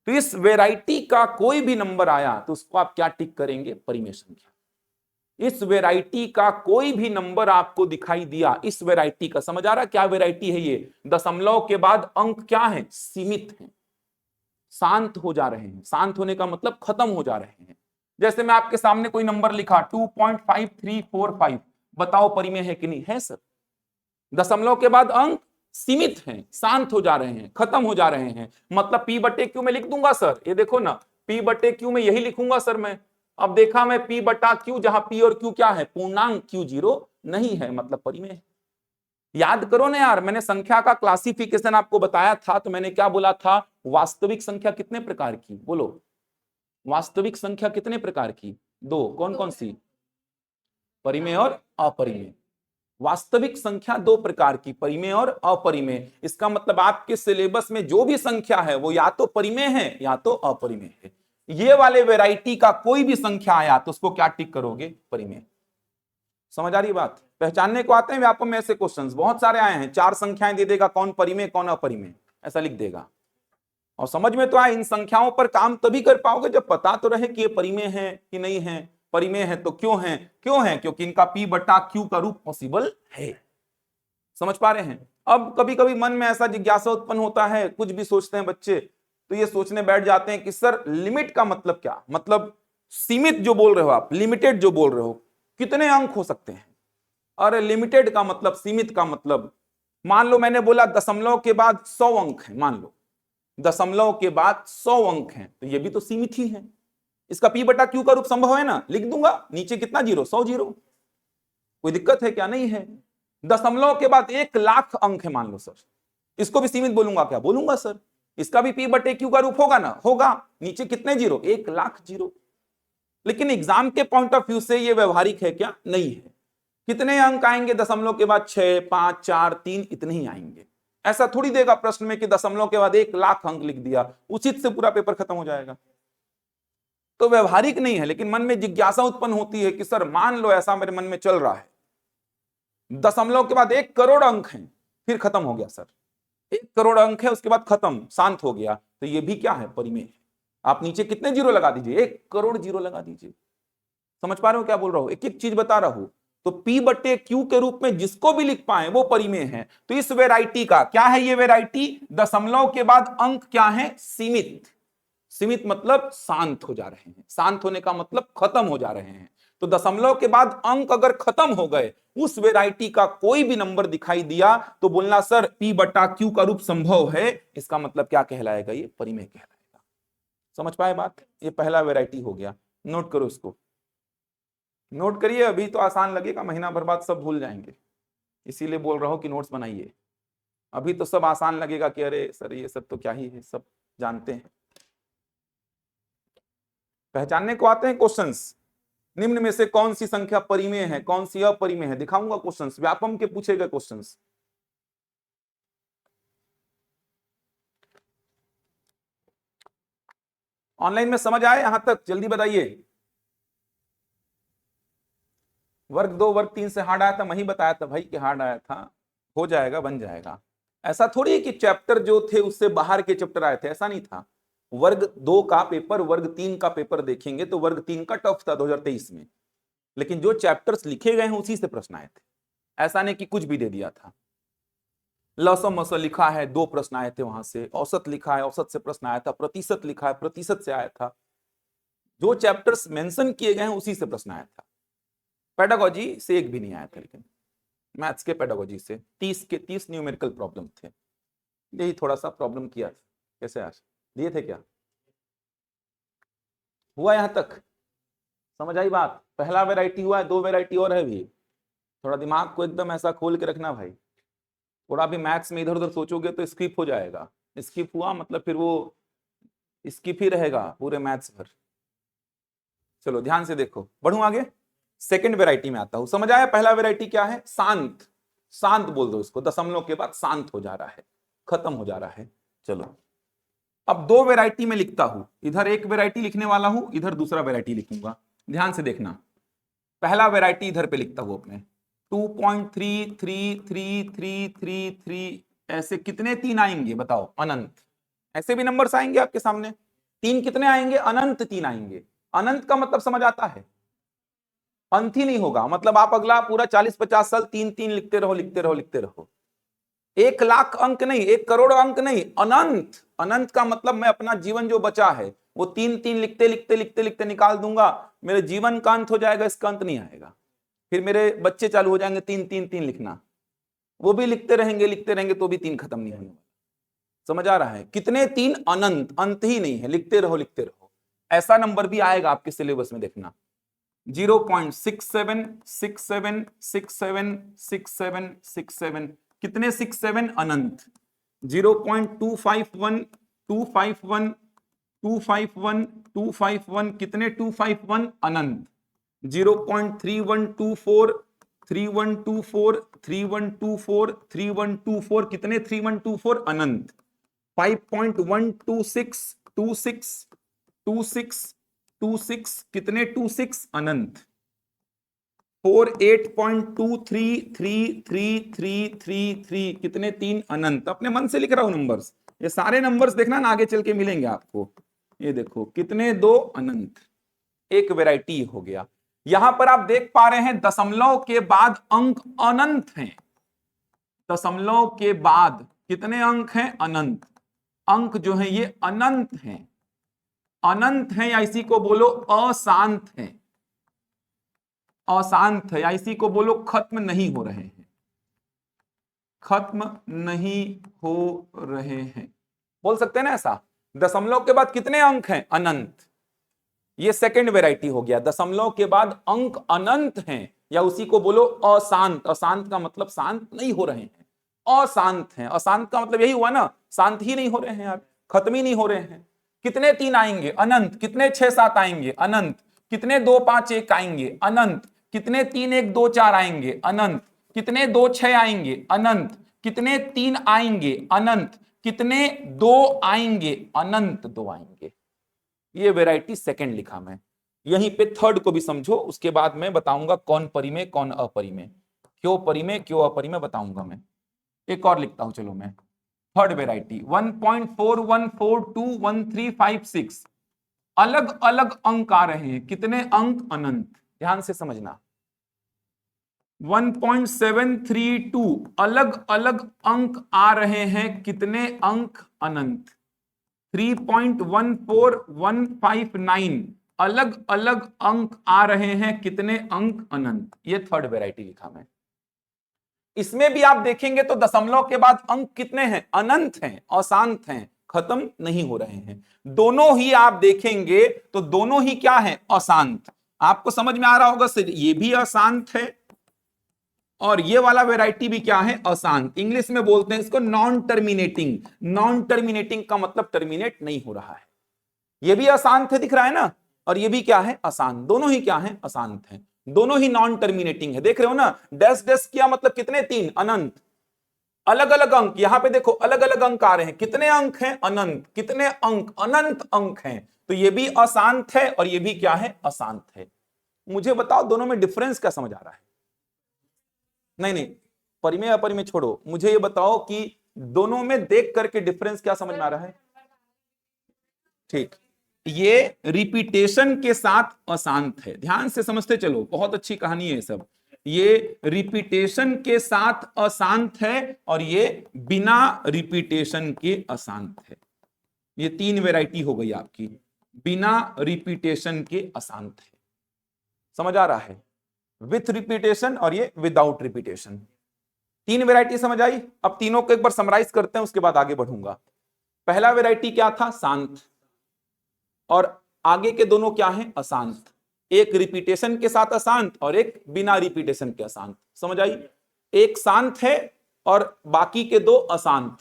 तो इस वेराइटी का कोई भी नंबर आया तो उसको आप क्या टिक करेंगे, परिमेय संख्या। इस वेराइटी का कोई भी नंबर आपको दिखाई दिया, इस वेराइटी का, समझ आ रहा क्या वेराइटी है ये? दशमलव के बाद अंक क्या है, सीमित है, शांत हो जा रहे हैं। शांत होने का मतलब खत्म हो जा रहे हैं। जैसे मैं आपके सामने कोई नंबर लिखा 2.5345, बताओ परिमेय है कि नहीं है सर? दशमलव के बाद अंक सीमित हैं, शांत हो जा रहे हैं, खत्म हो जा रहे हैं, मतलब P बटे Q में लिख दूंगा सर। ये देखो ना, P बटे Q में यही लिखूंगा सर मैं। अब देखा मैं P बटा Q, जहां P और Q क्या है, पूर्णांक, Q जीरो नहीं है, मतलब परिमेय है। याद करो ना यार, मैंने संख्या का क्लासिफिकेशन आपको बताया था, तो मैंने क्या बोला था? वास्तविक संख्या कितने प्रकार की, बोलो? वास्तविक संख्या कितने प्रकार की? दो, कौन कौन सी? परिमेय और अपरिमेय। वास्तविक संख्या दो प्रकार की, परिमेय और अपरिमेय। इसका मतलब आपके सिलेबस में जो भी संख्या है वो या तो परिमेय है या तो अपरिमेय है। ये वाले वैरायटी का कोई भी संख्या आया तो उसको क्या टिक करोगे, परिमेय। समझ आ रही बात? पहचानने को आते हैं व्यापम में ऐसे क्वेश्चंस बहुत सारे आए हैं, 4 संख्याएं दे देगा, कौन परिमेय कौन अपरिमेय, ऐसा लिख देगा। और समझ में तो आए, इन संख्याओं पर काम तभी कर पाओगे जब पता तो रहे कि ये परिमेय है कि नहीं है। परिमेय है तो क्यों है? क्यों है? क्योंकि इनका P बटा Q का रूप पॉसिबल है। समझ पा रहे हैं? अब कभी कभी मन में ऐसा जिज्ञासा उत्पन्न होता है, कुछ भी सोचते हैं बच्चे, तो ये सोचने बैठ जाते हैं कि सर लिमिट का मतलब क्या, मतलब सीमित जो बोल रहे हो आप, लिमिटेड जो बोल रहे हो, कितने अंक हो सकते हैं? अरे लिमिटेड का मतलब, सीमित का मतलब, मान लो मैंने बोला दशमलव के बाद 100 अंक है, मान लो दशमलव के बाद 100 अंक हैं, तो ये भी तो सीमित ही है। इसका P बटा Q का रूप संभव है ना, लिख दूंगा नीचे कितना जीरो, 100 जीरो। कोई दिक्कत है क्या? नहीं है। दशमलव के बाद 1,00,000 अंक है मान लो सर, इसको भी सीमित बोलूंगा क्या? बोलूंगा सर। इसका भी P बटे Q का रूप होगा ना? होगा। नीचे कितने जीरो? 1,00,000 जीरो। लेकिन एग्जाम के पॉइंट ऑफ व्यू से ये व्यवहारिक है क्या? नहीं है। कितने अंक आएंगे दशमलव के बाद? 6, 5, 4, 3 इतने ही आएंगे। ऐसा थोड़ी देगा प्रश्न में कि दशमलव के बाद 1,00,000 अंक लिख दिया, उचित से पूरा पेपर खत्म हो जाएगा। तो व्यवहारिक नहीं है। लेकिन मन में जिज्ञासा उत्पन्न होती है कि सर मान लो ऐसा मेरे मन में चल रहा है, दशमलव के बाद 1 करोड़ अंक हैं, फिर खत्म हो गया सर। 1 करोड़ अंक है, उसके बाद खत्म, शांत हो गया, तो ये भी क्या है? परिमेय है। आप नीचे कितने जीरो लगा दीजिए? 1 करोड़ जीरो लगा दीजिए। समझ पा रहे हो क्या बोल रहा हूं? एक एक चीज बता रहा हूं। तो P बटे Q के रूप में जिसको भी लिख पाए वो परिमेय है। तो इस वेराइटी का क्या है? ये वेराइटी दशमलव के बाद अंक क्या है? सीमित। सीमित मतलब शांत हो जा रहे हैं। शांत होने का मतलब खत्म हो जा रहे हैं। तो दशमलव के बाद अंक अगर खत्म हो गए, उस वेराइटी का कोई भी नंबर दिखाई दिया, तो बोलना सर P बटा Q का रूप संभव है। इसका मतलब क्या कहलाएगा? ये परिमेय कहलाएगा। समझ पाए बात? ये पहला वेराइटी हो गया। नोट करो इसको, नोट करिए। अभी तो आसान लगेगा, महीना भर बाद सब भूल जाएंगे, इसीलिए बोल रहा हूं कि नोट्स बनाइए। अभी तो सब आसान लगेगा कि अरे सर ये सब तो क्या ही है, सब जानते हैं। पहचानने को आते हैं क्वेश्चंस। निम्न में से कौन सी संख्या परिमेय है, कौन सी अपरिमेय है? दिखाऊंगा क्वेश्चंस, व्यापम के पूछे गए क्वेश्चंस। ऑनलाइन में समझ आए यहां तक? जल्दी बताइए। वर्ग 2 वर्ग 3 से हार्ड आया था? मैं ही बताया था भाई कि हार्ड आया था। हो जाएगा, बन जाएगा। ऐसा थोड़ी है कि चैप्टर जो थे उससे बाहर के चैप्टर आए थे, ऐसा नहीं था। वर्ग 2 का पेपर, वर्ग 3 का पेपर देखेंगे तो वर्ग 3 का टफ था 2023 में, लेकिन जो चैप्टर्स लिखे गए हैं उसी से प्रश्न आए थे। ऐसा नहीं कि कुछ भी दे दिया था। लसम मसल लिखा है, 2 प्रश्न आए थे वहां से। औसत लिखा है, औसत से प्रश्न आया था। प्रतिशत लिखा है, प्रतिशत से आया था। जो चैप्टर्स मेंशन किए गए हैं उसी से प्रश्न आया था। पेडागोजी से एक भी नहीं आया था, लेकिन मैथ्स के पेडागोजी से 30 के 30 न्यूमेरिकल प्रॉब्लम थे। यही थोड़ा सा प्रॉब्लम किया था। कैसे आज दिए थे क्या? हुआ यहां तक? समझ आई बात? पहला वैरायटी हुआ है, 2 वैरायटी और है भी। थोड़ा दिमाग को एकदम ऐसा खोल के रखना भाई। थोड़ा भी मैथ्स में इधर उधर सोचोगे तो स्किप हो जाएगा। स्किप हुआ मतलब फिर वो स्किप ही रहेगा पूरे मैथ्स भर। चलो ध्यान से देखो, बढ़ूं आगे। सेकंड वैरायटी में आता हूं। समझ आया? पहला वैरायटी क्या है? शांत। शांत बोल दो इसको, दशमलव के बाद शांत हो जा रहा है, खत्म हो जा रहा है। चलो अब 2 वैरायटी में लिखता हूं। इधर एक वैरायटी लिखने वाला हूं, इधर दूसरा वैरायटी लिखूंगा। ध्यान से देखना। पहला वैरायटी इधर पे लिखता हूं अपने 2.3333333। ऐसे कितने 3 आएंगे बताओ? अनंत। ऐसे भी नंबर्स आएंगे आपके सामने। 3 कितने आएंगे? अनंत 3 आएंगे। अनंत का मतलब समझ आता है? अंत ही नहीं होगा, मतलब आप अगला पूरा 40-50 साल 3-3 लिखते रहो, लिखते रहो, लिखते रहो। 1,00,000 अंक नहीं, 1 करोड़ अंक नहीं, अनंत। अनंत का मतलब मैं अपना जीवन जो बचा है वो 3-3 लिखते लिखते लिखते लिखते निकाल दूंगा। मेरे जीवन का अंत हो जाएगा, इसका अंत नहीं आएगा। फिर मेरे बच्चे चालू हो जाएंगे 3-3-3 लिखना, वो भी लिखते रहेंगे तो भी 3 खत्म नहीं होने वाला। समझ आ रहा है? कितने 3? अनंत। अंत ही नहीं है, लिखते रहो, लिखते रहो। ऐसा नंबर भी आएगा आपके सिलेबस में, देखना। 0.6767676767 कितने 67? अनंत। 0.251 251 251 251 कितने 251? अनंत। 0.3124 3124 3124 3124 कितने 3124? अनंत। 5.126 26 26 26 कितने 26? अनंत। 48.233333 कितने 3? अनंत। अपने मन से लिख रहा हूं नंबर्स, ये सारे नंबर्स देखना ना, आगे चल के मिलेंगे आपको। ये देखो कितने 2? अनंत। एक वैरायटी हो गया। यहां पर आप देख पा रहे हैं दशमलव के बाद अंक अनंत हैं। दशमलव के बाद कितने अंक हैं? अनंत। अंक जो है ये अनंत हैं। अनंत है या इसी को बोलो अशांत है। अशांत है या इसी को बोलो खत्म नहीं हो रहे हैं। खत्म नहीं हो रहे हैं, बोल सकते हैं ना ऐसा। दशमलव के बाद कितने अंक हैं? अनंत। ये सेकंड वैरायटी हो गया। दशमलव के बाद अंक अनंत हैं या उसी को बोलो अशांत। अशांत का मतलब शांत नहीं हो रहे हैं, अशांत हैं। अशांत का मतलब यही हुआ ना, शांत ही नहीं हो रहे हैं आप, खत्म ही नहीं हो रहे हैं। कितने 3 आएंगे? अनंत। कितने 6 7 आएंगे? अनंत। कितने 2 5 1 आएंगे? अनंत। कितने 3 1 2 4 आएंगे? अनंत। कितने 2 6 आएंगे? अनंत। कितने 3 आएंगे? अनंत। कितने 2 आएंगे? अनंत 2 आएंगे। ये वैरायटी सेकंड लिखा मैं। यहीं पे थर्ड को भी समझो, उसके बाद मैं बताऊंगा कौन परिमेय कौन अपरिमेय, क्यों परिमेय क्यों अपरिमेय बताऊंगा मैं। एक और लिखता हूं चलो मैं। थर्ड वैरायटी 1.41421356 अलग अलग अंक आ रहे हैं। कितने अंक? अनंत। ध्यान से समझना। 1.732 अलग अलग अंक आ रहे हैं। कितने अंक? अनंत। 3.14159 अलग अलग अंक आ रहे हैं। कितने अंक? अनंत। ये थर्ड वैरायटी लिखा मैं। इसमें भी आप देखेंगे तो दशमलव के बाद अंक कितने हैं? अनंत हैं, अशांत हैं, खत्म नहीं हो रहे हैं। दोनों ही आप देखेंगे तो दोनों ही क्या है? अशांत। आपको समझ में आ रहा होगा सर, ये भी अशांत है और ये वाला वैरायटी भी क्या है? अशांत। इंग्लिश में बोलते हैं इसको नॉन टर्मिनेटिंग। नॉन टर्मिनेटिंग का मतलब टर्मिनेट नहीं हो रहा है। ये भी अशांत है, दिख रहा है ना, और ये भी क्या है? अशांत। दोनों ही क्या है? अशांत हैं। दोनों ही नॉन टर्मिनेटिंग है। देख रहे हो ना, डैश डैश किया मतलब कितने? 3 अनंत। अलग अलग अंक, यहां पे देखो अलग अलग अंक आ रहे हैं। कितने अंक हैं? अनंत। कितने अंक? अनंत अंक हैं। तो ये भी अशांत है और ये भी क्या है? अशांत है। मुझे बताओ दोनों में डिफरेंस क्या समझ आ रहा है? नहीं नहीं, परिमेय अपरिमेय छोड़ो, मुझे ये बताओ कि दोनों में देख करके डिफरेंस क्या समझ में आ रहा है? ठीक, ये रिपीटेशन के साथ अशांत है। ध्यान से समझते चलो, बहुत अच्छी कहानी है सब। ये रिपीटेशन के साथ अशांत है और ये बिना रिपीटेशन के अशांत है। ये 3 वैरायटी हो गई आपकी, बिना रिपीटेशन के अशांत है। समझ आ रहा है? विथ रिपीटेशन और ये विदाउट रिपीटेशन। 3 वैरायटी समझ आई। अब तीनों को एक बार समराइज करते हैं, उसके बाद आगे बढ़ूंगा। पहला वैरायटी क्या था? शांत। और आगे के दोनों क्या हैं? अशांत। एक रिपीटेशन के साथ अशांत और एक बिना रिपीटेशन के अशांत। समझ आई? एक शांत है और बाकी के 2 अशांत।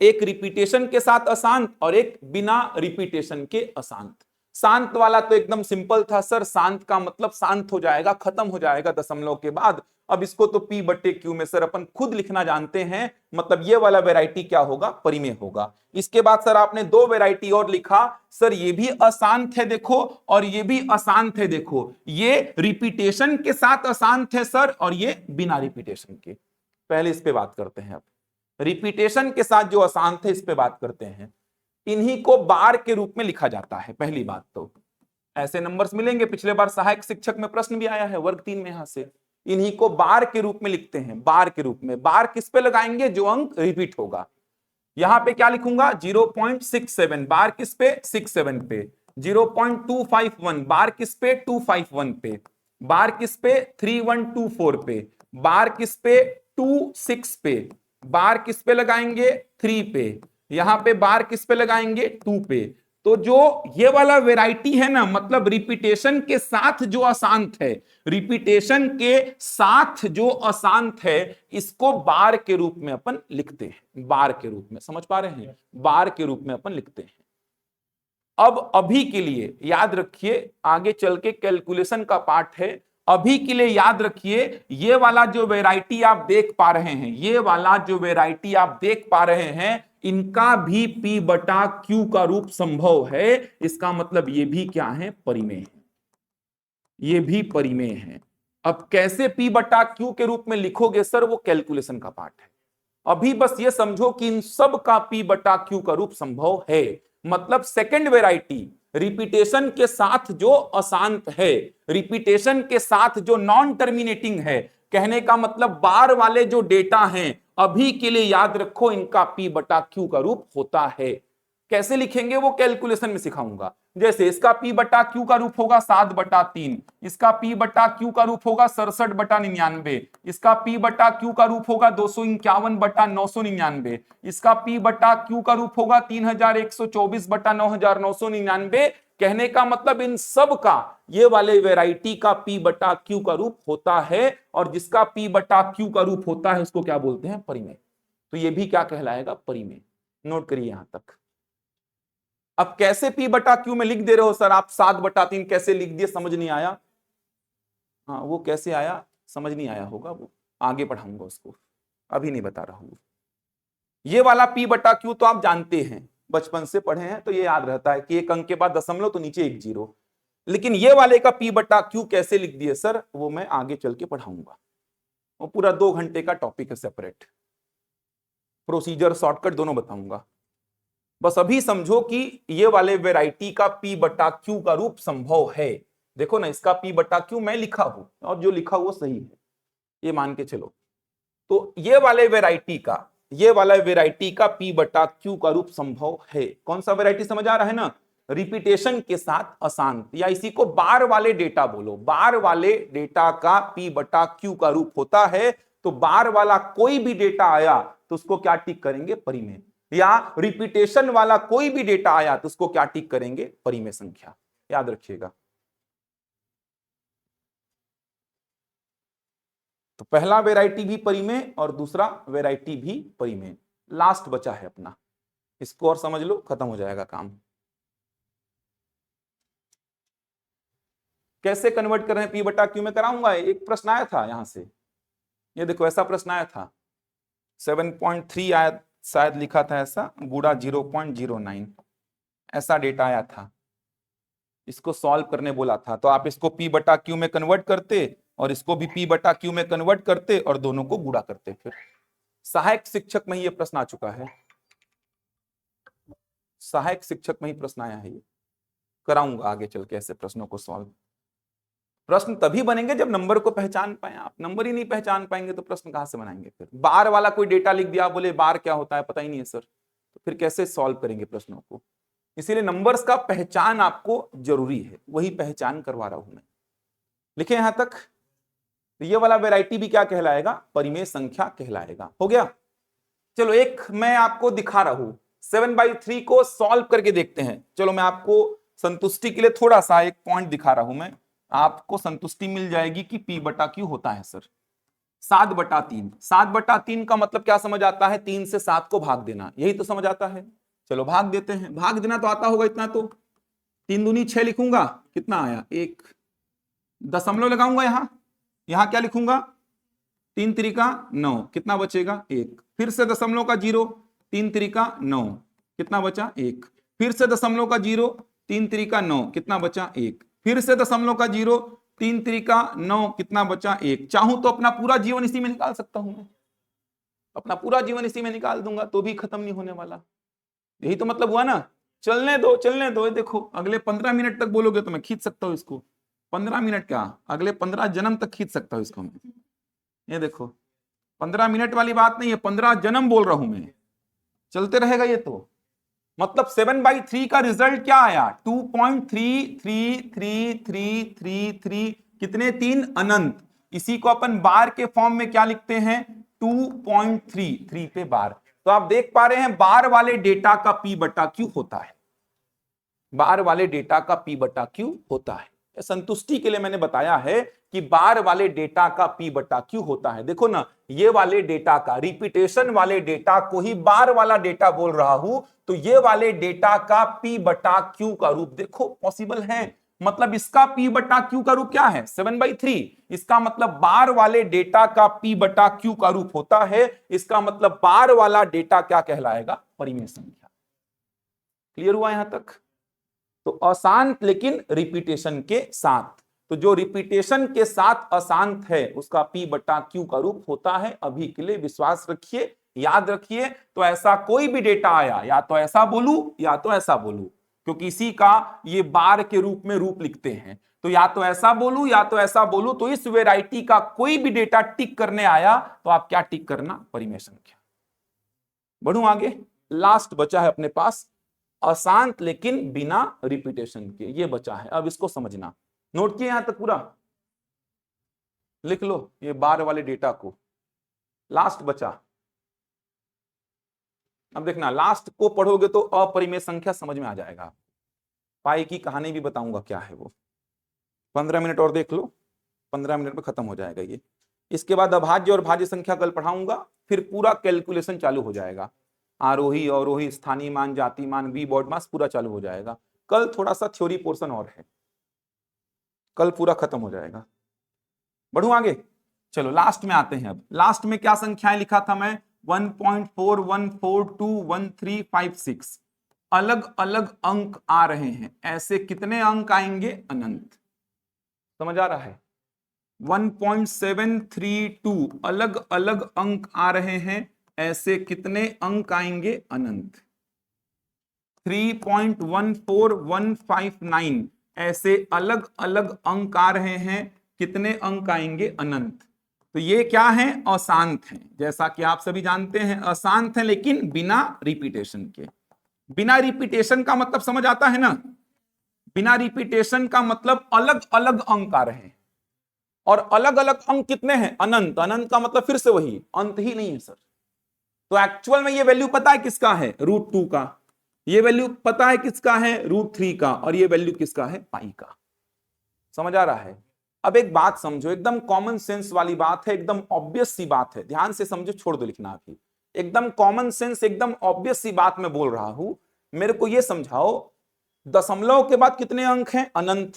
एक रिपीटेशन के साथ अशांत और एक बिना रिपीटेशन के अशांत। शांत वाला तो एकदम सिंपल था सर, शांत का मतलब शांत हो जाएगा, खत्म हो जाएगा दशमलव के बाद। अब इसको तो P बटे Q में सर अपन खुद लिखना जानते हैं, मतलब ये वाला वैरायटी क्या होगा? परिमेय होगा। इसके बाद सर आपने 2 वैरायटी और लिखा, सर ये भी अशांत है देखो और ये भी अशांत है देखो। ये रिपीटेशन के साथ अशांत है सर और ये बिना रिपीटेशन के। पहले इस पे बात करते हैं। अब रिपीटेशन के साथ जो अशांत है इस पे बात करते हैं। इन्हीं को बार के रूप में लिखा जाता है। पहली बात तो ऐसे नंबर्स मिलेंगे, पिछले बार सहायक शिक्षक में प्रश्न भी आया है वर्ग 3 में। यहां से इन्हीं को बार के रूप में लिखते हैं। बार के रूप में बार किस पे लगाएंगे? जो अंक रिपीट होगा। यहां पे क्या लिखूंगा? 0.67 बार किस पे? 67 पे। 0.251 बार किस पे? 251 पे। बार किस पे? 3124 पे। बार किस पे? 26 पे। बार किस पे लगाएंगे? 3 पे। यहां पे बार किस पे लगाएंगे? 2 पे। तो जो ये वाला वैरायटी है ना, मतलब रिपीटेशन के साथ जो अशांत है, रिपीटेशन के साथ जो अशांत है, इसको बार के रूप में अपन लिखते हैं। बार के रूप में, समझ पा रहे हैं? बार के रूप में अपन लिखते हैं। अब अभी के लिए याद रखिए, आगे चल के कैलकुलेशन का पार्ट है। अभी के लिए याद रखिए, ये वाला जो वैरायटी आप देख पा रहे हैं, ये वाला जो वैरायटी आप देख पा रहे हैं, इनका भी P बटा Q का रूप संभव है। इसका मतलब ये भी क्या है? परिमेय है। ये भी परिमेय है। अब कैसे P बटा Q के रूप में लिखोगे सर, वो कैलकुलेशन का पार्ट है। अभी बस ये समझो कि इन सब का P बटा Q का रूप संभव है। मतलब सेकंड वैरायटी रिपीटेशन के साथ जो अशांत है, रिपीटेशन के साथ जो नॉन टर्मिनेटिंग है, कहने का मतलब बार वाले जो डेटा हैं, अभी के लिए याद रखो इनका P बटा Q का रूप होता है। कैसे लिखेंगे वो कैलकुलेशन में सिखाऊंगा। जैसे इसका P बटा Q का रूप होगा 7/3, इसका P बटा Q का रूप होगा 67/99, इसका P बटा Q का रूप होगा 251/999, इसका P बटा Q का रूप होगा 3124/9999। कहने का मतलब इन सब का ये वाले वैरायटी का P बटा Q का रूप होता है, और जिसका P बटा Q का रूप होता है उसको क्या बोलते हैं? परिमेय। तो ये भी क्या कहलाएगा? परिमेय। नोट करिए यहां तक। अब कैसे P बटा Q में लिख दे रहे हो सर आप? 7/3 कैसे लिख दिए? समझ नहीं आया? हाँ, वो कैसे आया समझ नहीं आया होगा, वो आगे पढ़ाऊंगा उसको, अभी नहीं बता रहा हूं। ये वाला P बटा Q तो आप जानते हैं, बचपन से पढ़े हैं तो ये याद रहता है कि एक अंक के बाद दशमलव तो नीचे एक जीरो। लेकिन ये वाले का P बटा Q कैसे लिख दिए सर, वो मैं आगे चल के पढ़ाऊंगा। वो पूरा 2 घंटे का टॉपिक है, सेपरेट प्रोसीजर शॉर्टकट दोनों बताऊंगा। बस अभी समझो कि ये वाले वैरायटी का P बटा Q का रूप संभव है। देखो ना, इसका P बटा Q मैं लिखा हूं और जो लिखा हुआ सही है, ये मान के चलो। तो ये वाले वैरायटी का P बटा Q का रूप संभव है। कौन सा वैरायटी समझ आ रहा है ना? रिपीटेशन के साथ अशांत, या इसी को बार वाले डेटा बोलो। बार वाले डेटा का P बटा Q का रूप होता है। तो बार वाला कोई भी डेटा आया तो उसको क्या टिक करेंगे? परिमेय। या रिपीटेशन वाला कोई भी डेटा आया तो उसको क्या टिक करेंगे? परिमेय संख्या। याद रखिएगा। तो पहला वैरायटी भी परिमेय और दूसरा वैरायटी भी परिमेय। लास्ट बचा है अपना, इसको और समझ लो, खत्म हो जाएगा काम। कैसे कन्वर्ट कर रहे हैं P बटा Q में? कराऊंगा। एक प्रश्न आया था यहां से, ये देखो ऐसा प्रश्न आया था, 7.3 आया शायद, लिखा था ऐसा, गुड़ा 0.09, ऐसा डेटा आया था। इसको सॉल्व करने बोला था, तो आप इसको P बटा Q में कन्वर्ट करते और इसको भी P बटा Q में कन्वर्ट करते और दोनों को गुणा करते। फिर सहायक शिक्षक में ये प्रश्न आ चुका है, सहायक शिक्षक में ही प्रश्न आया है। ये कराऊंगा आगे चल के ऐसे प्रश्नों को सॉल्व। प्रश्न तभी बनेंगे जब नंबर को पहचान पाए। आप नंबर ही नहीं पहचान पाएंगे तो प्रश्न कहां से बनाएंगे? फिर बार वाला कोई डेटा लिख दिया, बोले बार क्या होता है पता ही नहीं है सर, तो फिर कैसे सॉल्व करेंगे प्रश्नों को? इसीलिए नंबर्स का पहचान आपको जरूरी है, वही पहचान करवा रहा हूं मैं। लिखे यहां तक? तो ये वाला वैरायटी भी क्या कहलाएगा? परिमेय संख्या कहलाएगा। हो गया? चलो एक मैं आपको दिखा रहा हूं, 7/3 को सॉल्व करके देखते हैं। चलो मैं आपको संतुष्टि के लिए थोड़ा सा एक पॉइंट दिखा रहा हूं, मैं आपको संतुष्टि मिल जाएगी कि P बटा Q होता है सर 7/3। 7/3 का मतलब क्या समझ आता है? 3 से 7 को भाग देना, यही तो समझ आता है। चलो भाग देते हैं। भाग देना तो आता होगा इतना, तो 3 दूनी 6 लिखूंगा, कितना आया? 1 दशमलव लगाऊंगा यहां, यहां क्या लिखूंगा? 3 त्रिका 9, कितना बचेगा? 1। फिर से दशमलव का 0, 3 त्रिका 9, कितना बचा? 1। फिर से दशमलव का 0, 3 त्रिका 9, कितना बचा? 1। फिर से दशमलव का 0, 3 त्रिका 9, कितना बचा? 1। चाहूं तो अपना पूरा जीवन इसी में निकाल सकता हूं मैं, अपना पूरा जीवन इसी में निकाल दूंगा तो भी खत्म नहीं होने वाला। यही तो मतलब हुआ ना। चलने दो चलने दो, देखो अगले 15 मिनट तक बोलोगे तो मैं खींच सकता हूं इसको। 15 मिनट क्या, अगले 15 जन्म तक खींच सकता हूं इसको मैं। ये देखो 15 मिनट वाली बात नहीं है, 15 जन्म बोल रहा हूं मैं, चलते रहेगा ये तो। मतलब 7/3 का रिजल्ट क्या आया? 2.33333, कितने? 3 अनंत। इसी को अपन बार के फॉर्म में क्या लिखते हैं? 2.33 पे बार। तो आप देख पा रहे हैं बार वाले डेटा का P बटा Q होता है, बार वाले डेटा का P बटा Q होता है। संतुष्टि के लिए मैंने बताया है कि बार वाले डेटा का P बटा Q होता है। देखो ना, ये वाले डेटा का, रिपीटेशन वाले डेटा को ही बार वाला डेटा बोल रहा हूं, तो ये वाले डेटा का P बटा Q का रूप देखो पॉसिबल है। मतलब इसका P बटा Q का रूप क्या है? 7/3। इसका मतलब बार वाले डेटा का P बटा Q का रूप होता है। इसका मतलब बार वाला डेटा क्या कहलाएगा? परिमेय संख्या। क्लियर हुआ यहां तक? तो अशांत लेकिन रिपीटेशन के साथ, तो जो रिपीटेशन के साथ अशांत है उसका P बटा Q का रूप होता है। अभी के लिए विश्वास रखिए, याद रखिए। तो ऐसा कोई भी डेटा आया, या तो ऐसा बोलू या तो ऐसा बोलू, क्योंकि इसी का ये बार के रूप में रूप लिखते हैं। तो या तो ऐसा बोलू या तो ऐसा बोलू, तो इस वेराइटी का कोई भी डेटा टिक करने आया तो आप क्या टिक करना? परिमेय संख्या। बढ़ू आगे, लास्ट बचा है अपने पास अशांत लेकिन बिना रिपीटेशन के, ये बचा है। अब इसको समझना, नोट किए यहां तक पूरा? लिख लो ये बार वाले डेटा को, लास्ट बचा। अब देखना, लास्ट को पढ़ोगे तो अपरिमेय संख्या समझ में आ जाएगा। पाई की कहानी भी बताऊंगा क्या है वो, 15 मिनट और देख लो, 15 मिनट में खत्म हो जाएगा ये। इसके बाद अभाज्य और भाज्य संख्या कल पढ़ाऊंगा, फिर पूरा कैलकुलेशन चालू हो जाएगा, आरोही अवरोही स्थानीय मान जाति मान वी बॉड मास पूरा चालू हो जाएगा। कल थोड़ा सा थ्योरी पोर्शन और है, कल पूरा खत्म हो जाएगा। बढ़ू आगे, चलो लास्ट में आते हैं। अब लास्ट में क्या संख्याएं लिखा था मैं, 1.41421356 अलग अलग अंक आ रहे हैं, ऐसे कितने अंक आएंगे अनंत। समझ आ रहा है, 1.732 अलग अलग अंक आ रहे हैं, ऐसे कितने अंक आएंगे अनंत। 3.14159 ऐसे अलग अलग अंक आ रहे हैं, कितने अंक आएंगे अनंत। तो ये क्या है, अशांत है, जैसा कि आप सभी जानते हैं अशांत है, लेकिन बिना रिपीटेशन के। बिना रिपीटेशन का मतलब समझ आता है ना, बिना रिपीटेशन का मतलब अलग अलग अंक आ रहे हैं, और अलग अलग अंक कितने हैं, अनंत। अनंत का मतलब फिर से वही, अंत ही नहीं है सर। तो एक्चुअल में ये वैल्यू पता है किसका है, √2 का, ये वैल्यू पता है किसका है, √3 का, और ये वैल्यू किसका है, पाई का। समझ आ रहा है। अब एक बात समझो, एकदम कॉमन सेंस वाली बात है, एकदम ऑब्वियस सी बात है, ध्यान से समझो, छोड़ दो लिखना अभी। एकदम कॉमन सेंस, एकदम ऑब्वियस सी बात मैं बोल रहा हूं। मेरे को यह समझाओ, दशमलव के बाद कितने अंक हैं, अनंत,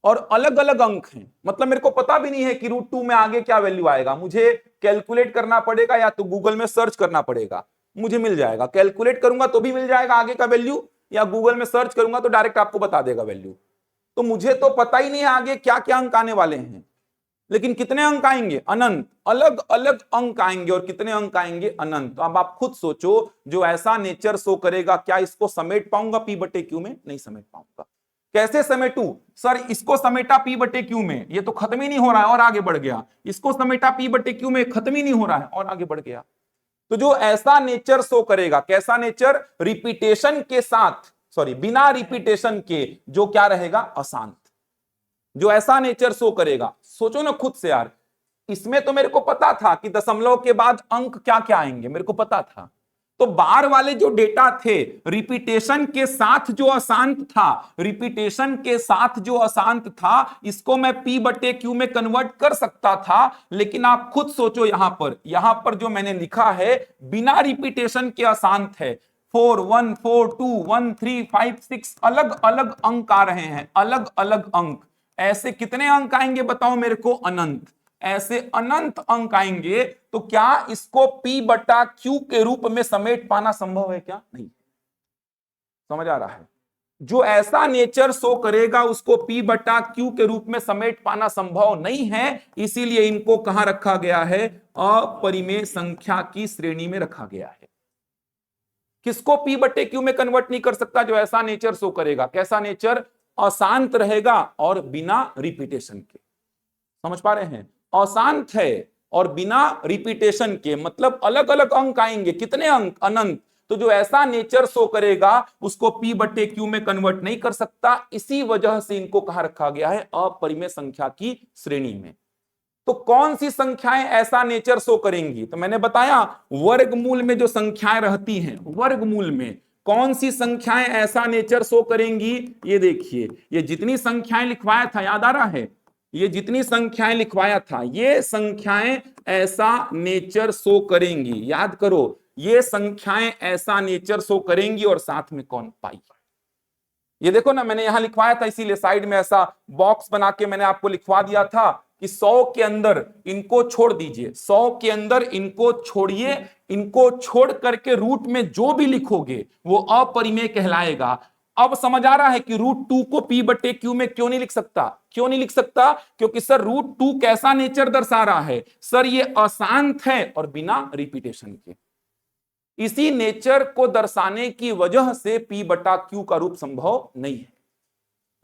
और अलग अलग अंक हैं, मतलब मेरे को पता भी नहीं है कि √2 में आगे क्या वैल्यू आएगा, मुझे कैलकुलेट करना पड़ेगा, या तो गूगल में सर्च करना पड़ेगा, मुझे मिल जाएगा। कैलकुलेट करूंगा तो भी मिल जाएगा आगे का वैल्यू, या गूगल में सर्च करूंगा तो डायरेक्ट आपको बता देगा वैल्यू। तो मुझे तो पता ही नहीं है आगे क्या क्या अंक आने वाले हैं, लेकिन कितने अंक आएंगे, अनंत। अलग अलग अंक आएंगे, और कितने अंक आएंगे, अनंत। तो अब आप खुद सोचो, जो ऐसा नेचर शो करेगा, क्या इसको समेट पाऊंगा P/Q में, नहीं समेट पाऊंगा। कैसे समेटू सर, इसको समेटा P/Q में, ये तो खत्म ही नहीं हो रहा है और आगे बढ़ गया। इसको समेटा P/Q में, खत्म ही नहीं हो रहा है और आगे बढ़ गया। तो जो ऐसा नेचर शो करेगा, कैसा नेचर, रिपीटेशन के साथ, सॉरी बिना रिपीटेशन के, जो क्या रहेगा, अशांत। जो ऐसा नेचर शो करेगा, सोचो ना खुद से यार, इसमें तो मेरे को पता था कि दशमलव के बाद अंक क्या क्या आएंगे, मेरे को पता था। तो बार वाले जो डेटा थे, रिपीटेशन के साथ जो अशांत था, रिपीटेशन के साथ जो अशांत था, इसको मैं P/Q में कन्वर्ट कर सकता था। लेकिन आप खुद सोचो, यहां पर जो मैंने लिखा है, बिना रिपीटेशन के अशांत है। 4 1 4 2 1 3 5 6 अलग अलग अंक आ रहे हैं, अलग अलग अंक। ऐसे कितने अंक आएंगे बताओ मेरे को, अनंत। ऐसे अनंत अंक आएंगे, तो क्या इसको P/Q के रूप में समेट पाना संभव है क्या, नहीं। समझ आ रहा है। जो ऐसा नेचर शो करेगा, उसको P/Q के रूप में समेट पाना संभव नहीं है, इसीलिए इनको कहां रखा गया है, अपरिमेय संख्या की श्रेणी में रखा गया है। किसको P/Q में कन्वर्ट नहीं कर सकता, जो ऐसा नेचर शो करेगा। कैसा नेचर, अशांत रहेगा और बिना रिपीटेशन के। समझ पा रहे हैं, अशांत है और बिना रिपीटेशन के, मतलब अलग अलग अंक आएंगे, कितने अंक, अनंत। तो जो ऐसा नेचर शो करेगा, उसको P/Q में कन्वर्ट नहीं कर सकता, इसी वजह से इनको कहां रखा गया है, अपरिमेय संख्या की श्रेणी में। तो कौन सी संख्याएं ऐसा नेचर शो करेंगी, तो मैंने बताया वर्गमूल में जो संख्याएं रहती हैं, वर्गमूल में कौन सी संख्याएं ऐसा नेचर शो करेंगी। ये देखिए, ये जितनी संख्याएं लिखवाया था, याद आ रहा है, ये जितनी संख्याएं लिखवाया था, ये संख्याएं ऐसा नेचर शो करेंगी। याद करो, ये संख्याएं ऐसा नेचर शो करेंगी, और साथ में कौन, पाई। ये देखो ना, मैंने यहां लिखवाया था, इसीलिए साइड में ऐसा बॉक्स बना के मैंने आपको लिखवा दिया था कि 100 के अंदर इनको छोड़ दीजिए, 100 के अंदर इनको छोड़िए, इनको छोड़ करके रूट में जो भी लिखोगे वो अपरिमेय कहलाएगा। अब समझ आ रहा है कि √2 को P/Q में क्यों नहीं लिख सकता, क्यों नहीं लिख सकता, क्योंकि सर √2 कैसा नेचर दर्शा रहा है, सर ये अशांत है और बिना रिपीटेशन के। इसी नेचर को दर्शाने की वजह से P/Q का रूप संभव नहीं है।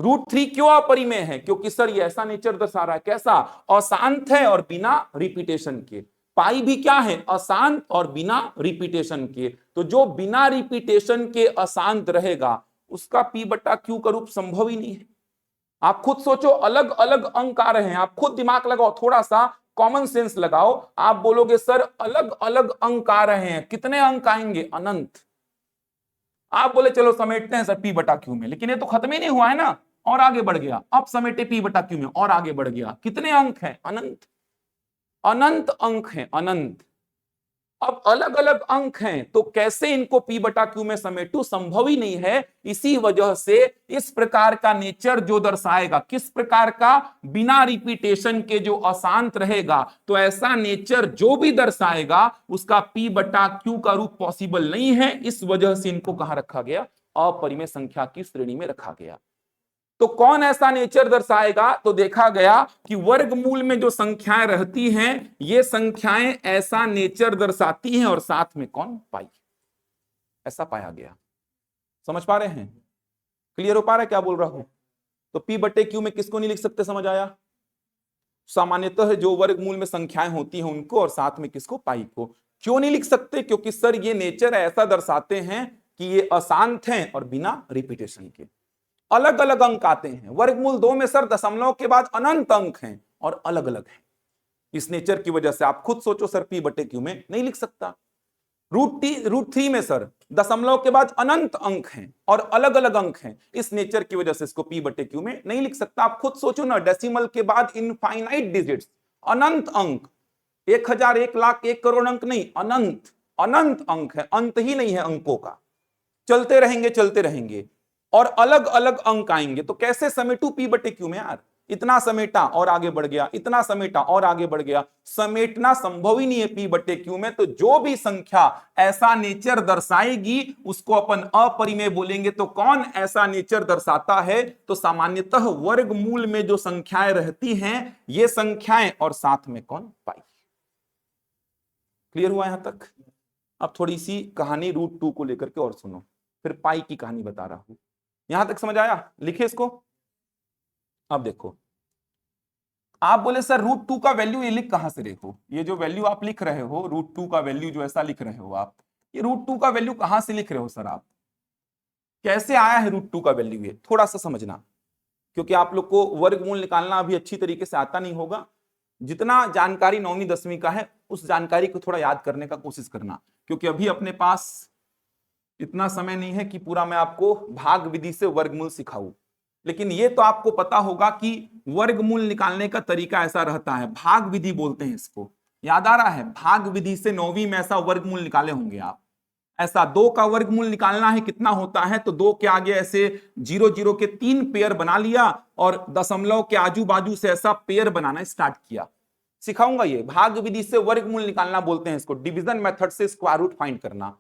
√3 क्यों अपरिमेय है, क्योंकि सर ये ऐसा नेचर दर्शा रहा है, कैसा, अशांत है और बिना रिपीटेशन के। पाई भी क्या है, अशांत और बिना रिपीटेशन के। तो जो बिना रिपीटेशन के अशांत रहेगा, उसका P/Q का रूप संभव ही नहीं है। आप खुद सोचो, अलग अलग अंक आ रहे हैं, आप खुद दिमाग लगाओ, थोड़ा सा कॉमन सेंस लगाओ। आप बोलोगे सर अलग अलग अंक आ रहे हैं, कितने अंक आएंगे, अनंत। आप बोले चलो समेटते हैं सर पी बटा क्यू में, लेकिन ये तो खत्म ही नहीं हुआ है ना, और आगे बढ़ गया। अब समेटे पी बटा क्यू में और आगे बढ़ गया। कितने अंक हैं? अनंत, अनंत अंक हैं, अनंत। अब अलग अलग अंक हैं तो कैसे इनको पी बटा क्यू में समेटू? संभव ही नहीं है। इसी वजह से इस प्रकार का नेचर जो दर्शाएगा, किस प्रकार का? बिना रिपीटेशन के जो अशांत रहेगा, तो ऐसा नेचर जो भी दर्शाएगा उसका पी बटा क्यू का रूप पॉसिबल नहीं है। इस वजह से इनको कहां रखा गया? अपरिमेय संख्या की श्रेणी में रखा गया। तो कौन ऐसा नेचर दर्शाएगा? तो देखा गया कि वर्गमूल में जो संख्याएं रहती हैं, ये संख्याएं ऐसा नेचर दर्शाती हैं, और साथ में कौन? पाई। ऐसा पाया गया। समझ पा रहे हैं? क्लियर हो पा रहा है क्या बोल रहा हूं? तो पी बटे क्यू में किसको नहीं लिख सकते? समझ आया? सामान्यतः जो वर्गमूल में संख्याएं होती हैं उनको, और साथ में किसको? पाई को। क्यों नहीं लिख सकते? क्योंकि सर ये नेचर ऐसा दर्शाते हैं कि ये अशांत हैं और बिना रिपीटेशन के। अलग अलग अंक आते हैं वर्गमूल 2 में सर, दशमलव के बाद अनंत अंक हैं और अलग अलग हैं। इस नेचर की वजह से आप खुद सोचो सर, पी बटे क्यू में नहीं लिख सकता। रूट थ्री में सर दशमलव के बाद अनंत अंक हैं और अलग अलग अंक हैं। इस नेचर की वजह से इसको पी बटे क्यू में नहीं लिख सकता। आप खुद सोचो ना, डेसिमल के बाद इनफाइनाइट डिजिट्स, अनंत अंक, 1000, 1 लाख, 1 करोड़ अंक नहीं, अनंत अनंत अंक है, अंत ही नहीं है अंकों का। चलते रहेंगे चलते रहेंगे और अलग अलग अंक आएंगे। तो कैसे समेटू पी बटे क्यू में यार? इतना समेटा और आगे बढ़ गया, इतना समेटा और आगे बढ़ गया। समेटना संभव ही नहीं है पी बटे क्यू में। तो जो भी संख्या ऐसा नेचर दर्शाएगी उसको अपन अपरिमेय बोलेंगे। तो कौन ऐसा नेचर दर्शाता है? तो सामान्यतः वर्गमूल में जो संख्याएं रहती हैं ये संख्याएं, और साथ में कौन? पाई। क्लियर हुआ यहां तक? अब थोड़ी सी कहानी √2 को लेकर के और सुनो, फिर पाई की कहानी बता रहा हूं। यहां तक समझ आया? लिखे इसको। अब देखो, आप बोले सर √2 का वैल्यू ये लिख कहां से रहे हो? ये जो वैल्यू आप लिख रहे हो, √2 का वैल्यू जो ऐसा लिख रहे हो आप, ये √2 का वैल्यू कहां से लिख रहे हो सर आप? कैसे आया है √2 का वैल्यू? ये थोड़ा सा समझना, क्योंकि आप लोग को वर्गमूल निकालना अभी अच्छी तरीके से आता नहीं होगा। जितना जानकारी 9वीं 10वीं का है उस जानकारी को थोड़ा याद करने का कोशिश करना, क्योंकि अभी अपने पास इतना समय नहीं है कि पूरा मैं आपको भाग विधि से वर्गमूल सिखाऊं। लेकिन ये तो आपको पता होगा कि वर्गमूल निकालने का तरीका ऐसा रहता है, भाग विधि बोलते हैं इसको। याद आ रहा है? भाग विधि से 9वीं में ऐसा वर्गमूल निकाले होंगे आप। ऐसा 2 का वर्गमूल निकालना है, कितना होता है? तो 2 के आगे ऐसे 0 0 के 3 पेयर बना लिया और दशमलव के आजू बाजू से ऐसा पेयर बनाना स्टार्ट किया। सिखाऊंगा ये भाग विधि से वर्गमूल निकालना बोलते हैं इसको, डिवीजन मेथड से स्क्वायर रूट फाइंड करना।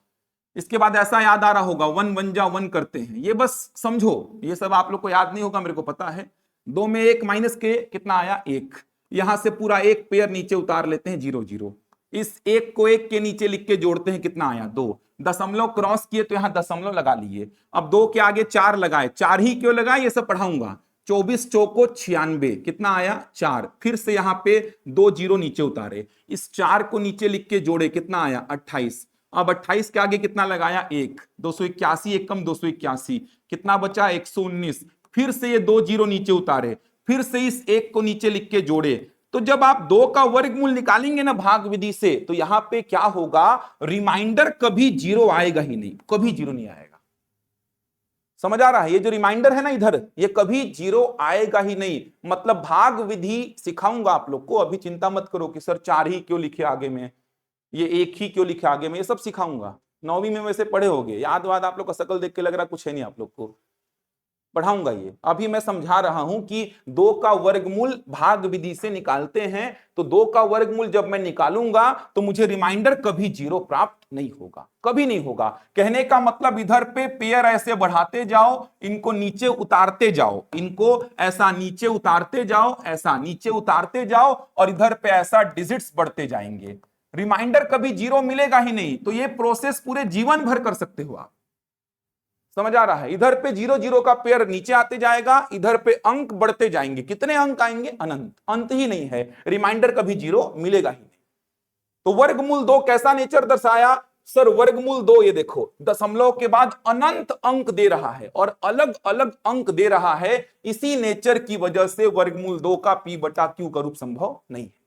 इसके बाद ऐसा याद आ रहा होगा 1 1 जा 1 करते हैं, ये बस समझो। ये सब आप लोग को याद नहीं होगा, मेरे को पता है। 2 में 1 माइनस के कितना आया? 1। यहां से पूरा एक पेयर नीचे उतार लेते हैं 0 0। इस 1 को 1 के नीचे लिख के जोड़ते हैं, कितना आया? 2। दशमलव क्रॉस किए तो यहां दशमलव लगा लिए। अब 2 के आगे 4 लगाए। 4 ही क्यों लगाए ये सब पढ़ाऊंगा। 24 चौको 96, कितना आया? 4। फिर से यहां पे 2 0 नीचे उतारे, इस 4 को नीचे लिख के जोड़े, कितना आया? 28। अब 28 के आगे कितना लगाया? 1। 281, 1 कम 281, कितना बचा? 119। फिर से ये 2 0 नीचे उतारे, फिर से इस 1 को नीचे लिख के जोड़े। तो जब आप 2 का वर्गमूल निकालेंगे ना भाग विधि से, तो यहां पे क्या होगा? रिमाइंडर कभी 0 आएगा ही नहीं, कभी 0 नहीं आएगा। समझ आ रहा है? ये जो रिमाइंडर है ना इधर, ये कभी 0 आएगा ही नहीं। मतलब भाग विधि सिखाऊंगा आप लोग को, अभी चिंता मत करो कि सर 4 ही क्यों लिखे आगे में, ये 1 ही क्यों लिखे आगे में, ये सब सिखाऊंगा। 9वीं में वैसे पढ़े होगे, याद वाद आप लोग का शकल देख के लग रहा कुछ है नहीं, आप लोग को पढ़ाऊंगा ये। अभी मैं समझा रहा हूं कि 2 का वर्गमूल भाग विधि से निकालते हैं। तो 2 का वर्गमूल जब मैं निकालूंगा तो मुझे रिमाइंडर कभी 0 प्राप्त नहीं होगा, कभी नहीं होगा। कहने का मतलब इधर पे पेयर ऐसे बढ़ाते जाओ, इनको नीचे उतारते जाओ, इनको ऐसा नीचे उतारते जाओ, ऐसा नीचे उतारते जाओ, और इधर पे ऐसा डिजिट्स बढ़ते जाएंगे। रिमाइंडर कभी 0 मिलेगा ही नहीं। तो ये प्रोसेस पूरे जीवन भर कर सकते हो आप। समझ आ रहा है? इधर पे 0 0 का पेयर नीचे आते जाएगा, इधर पे अंक बढ़ते जाएंगे। कितने अंक आएंगे? अनंत, अंत ही नहीं है। रिमाइंडर कभी 0 मिलेगा ही नहीं। तो वर्गमूल 2 कैसा नेचर दर्शाया? सर वर्गमूल 2 ये देखो, दशमलव के बाद अनंत अंक दे रहा है और अलग अलग अंक दे रहा है। इसी नेचर की वजह से वर्गमूल 2 का पी बटा क्यू का रूप संभव नहीं है।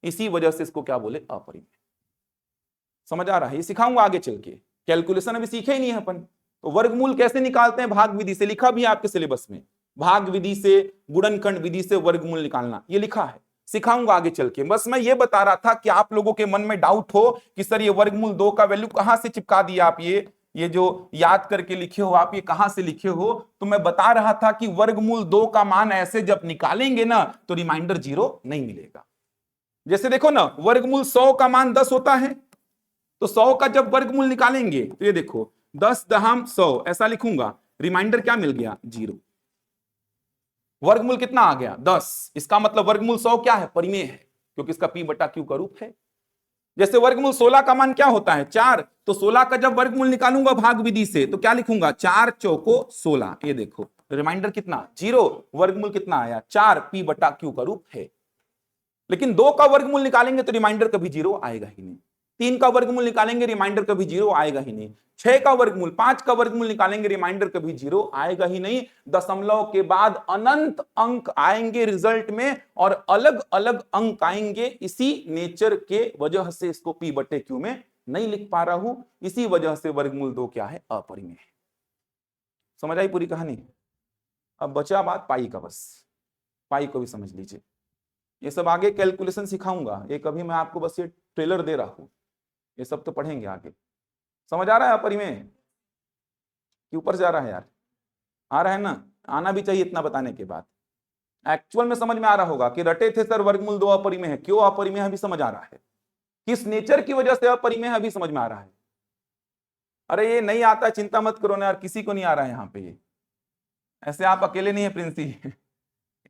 इसी वजह से इसको क्या बोले? अपरिमेय। समझ आ रहा है? ये सिखाऊंगा आगे चल के। कैलकुलेशन अभी सीखे ही नहीं है अपन। तो वर्गमूल कैसे निकालते हैं? भाग विधि से, लिखा भी है आपके सिलेबस में, भाग विधि से, गुणनखंड विधि से वर्गमूल निकालना, ये लिखा है, सिखाऊंगा आगे चल के। बस मैं ये बता रहा था कि आप लोगों के मन में डाउट हो कि सर ये वर्गमूल 2 का वैल्यू कहां से चिपका दिया आप, ये जो याद करके लिखे हो आप, ये कहां से लिखे हो? तो मैं बता रहा था कि वर्गमूल 2 का मान ऐसे जब निकालेंगे ना तो रिमाइंडर 0 नहीं मिलेगा। जैसे देखो ना, वर्गमूल 100 का मान 10 होता है, तो 100 का जब वर्गमूल निकालेंगे तो ये देखो 10 दहम 100 ऐसा लिखूंगा, रिमाइंडर क्या मिल गया? 0। वर्गमूल कितना आ गया? 10। इसका मतलब वर्गमूल 100 क्या है? परिमेय है, क्योंकि इसका p बटा q का रूप है। जैसे वर्गमूल 16 का मान क्या होता है? 4, तो 16 का जब वर्गमूल निकालूंगा भाग विधि से तो क्या लिखूंगा? 4 चौको 16। ये देखो रिमाइंडर कितना? 0। वर्गमूल कितना आया? 4, p बटा q का रूप है। लेकिन 2 का वर्गमूल निकालेंगे तो रिमाइंडर कभी 0 आएगा ही नहीं। 3 का वर्गमूल निकालेंगे रिमाइंडर कभी 0 आएगा ही नहीं। 6 का वर्गमूल, 5 का वर्गमूल निकालेंगे रिमाइंडर कभी 0 आएगा ही नहीं। दशमलव के बाद अनंत अंक आएंगे रिजल्ट में, और अलग अलग अंक आएंगे। इसी नेचर के वजह से इसको p बटे q में नहीं लिख पा रहा हूं, इसी वजह से वर्गमूल 2 क्या है? अपरिमेय है। समझ आई पूरी कहानी? अब बचा बात पाई का, बस पाई को भी समझ लीजिए। ये सब आगे कैलकुलेशन सिखाऊंगा, ये कभी मैं आपको बस ये ट्रेलर दे रहा हूं, ये सब तो पढ़ेंगे आगे। समझ आ रहा है अपरिमेय कि ऊपर से आ रहा है यार? आ रहा है ना? आना भी चाहिए इतना बताने के बाद। एक्चुअल में समझ में आ रहा होगा कि रटे थे सर वर्गमूल 2 अपरिमेय है, क्यों अपरिमेय है अभी समझ आ रहा है, किस नेचर की वजह से अपरिमेय है अभी समझ में आ रहा है। अरे ये नहीं आता, चिंता मत करो ना यार, किसी को नहीं आ रहा है यहाँ पे, ये ऐसे आप अकेले नहीं है प्रिंसी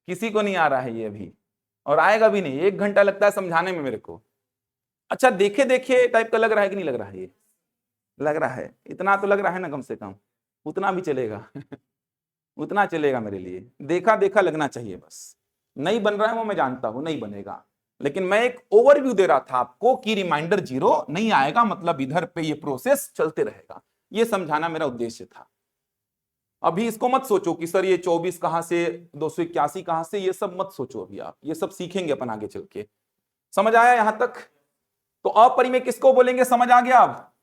किसी को नहीं आ रहा है ये अभी, और आएगा भी नहीं। 1 घंटा लगता है समझाने में मेरे को। अच्छा देखे देखे टाइप का लग रहा है कि नहीं लग रहा है? ये लग रहा है, इतना तो लग रहा है ना, कम से कम उतना भी चलेगा उतना चलेगा मेरे लिए, देखा देखा लगना चाहिए बस। नहीं बन रहा है वो मैं जानता हूं, नहीं बनेगा, लेकिन मैं एक ओवरव्यू दे रहा था आपको कि रिमाइंडर 0 नहीं आएगा, मतलब इधर पे ये प्रोसेस चलते रहेगा, ये समझाना मेरा उद्देश्य था। अभी इसको मत सोचो कि सर ये 24 कहां से, 281 कहां से, ये सब मत सोचो अभी आप, ये सब सीखेंगे अपन आगे चल के। समझ आया यहां तक? तो अपरिमेय किसको बोलेंगे? समझ आ गया अब?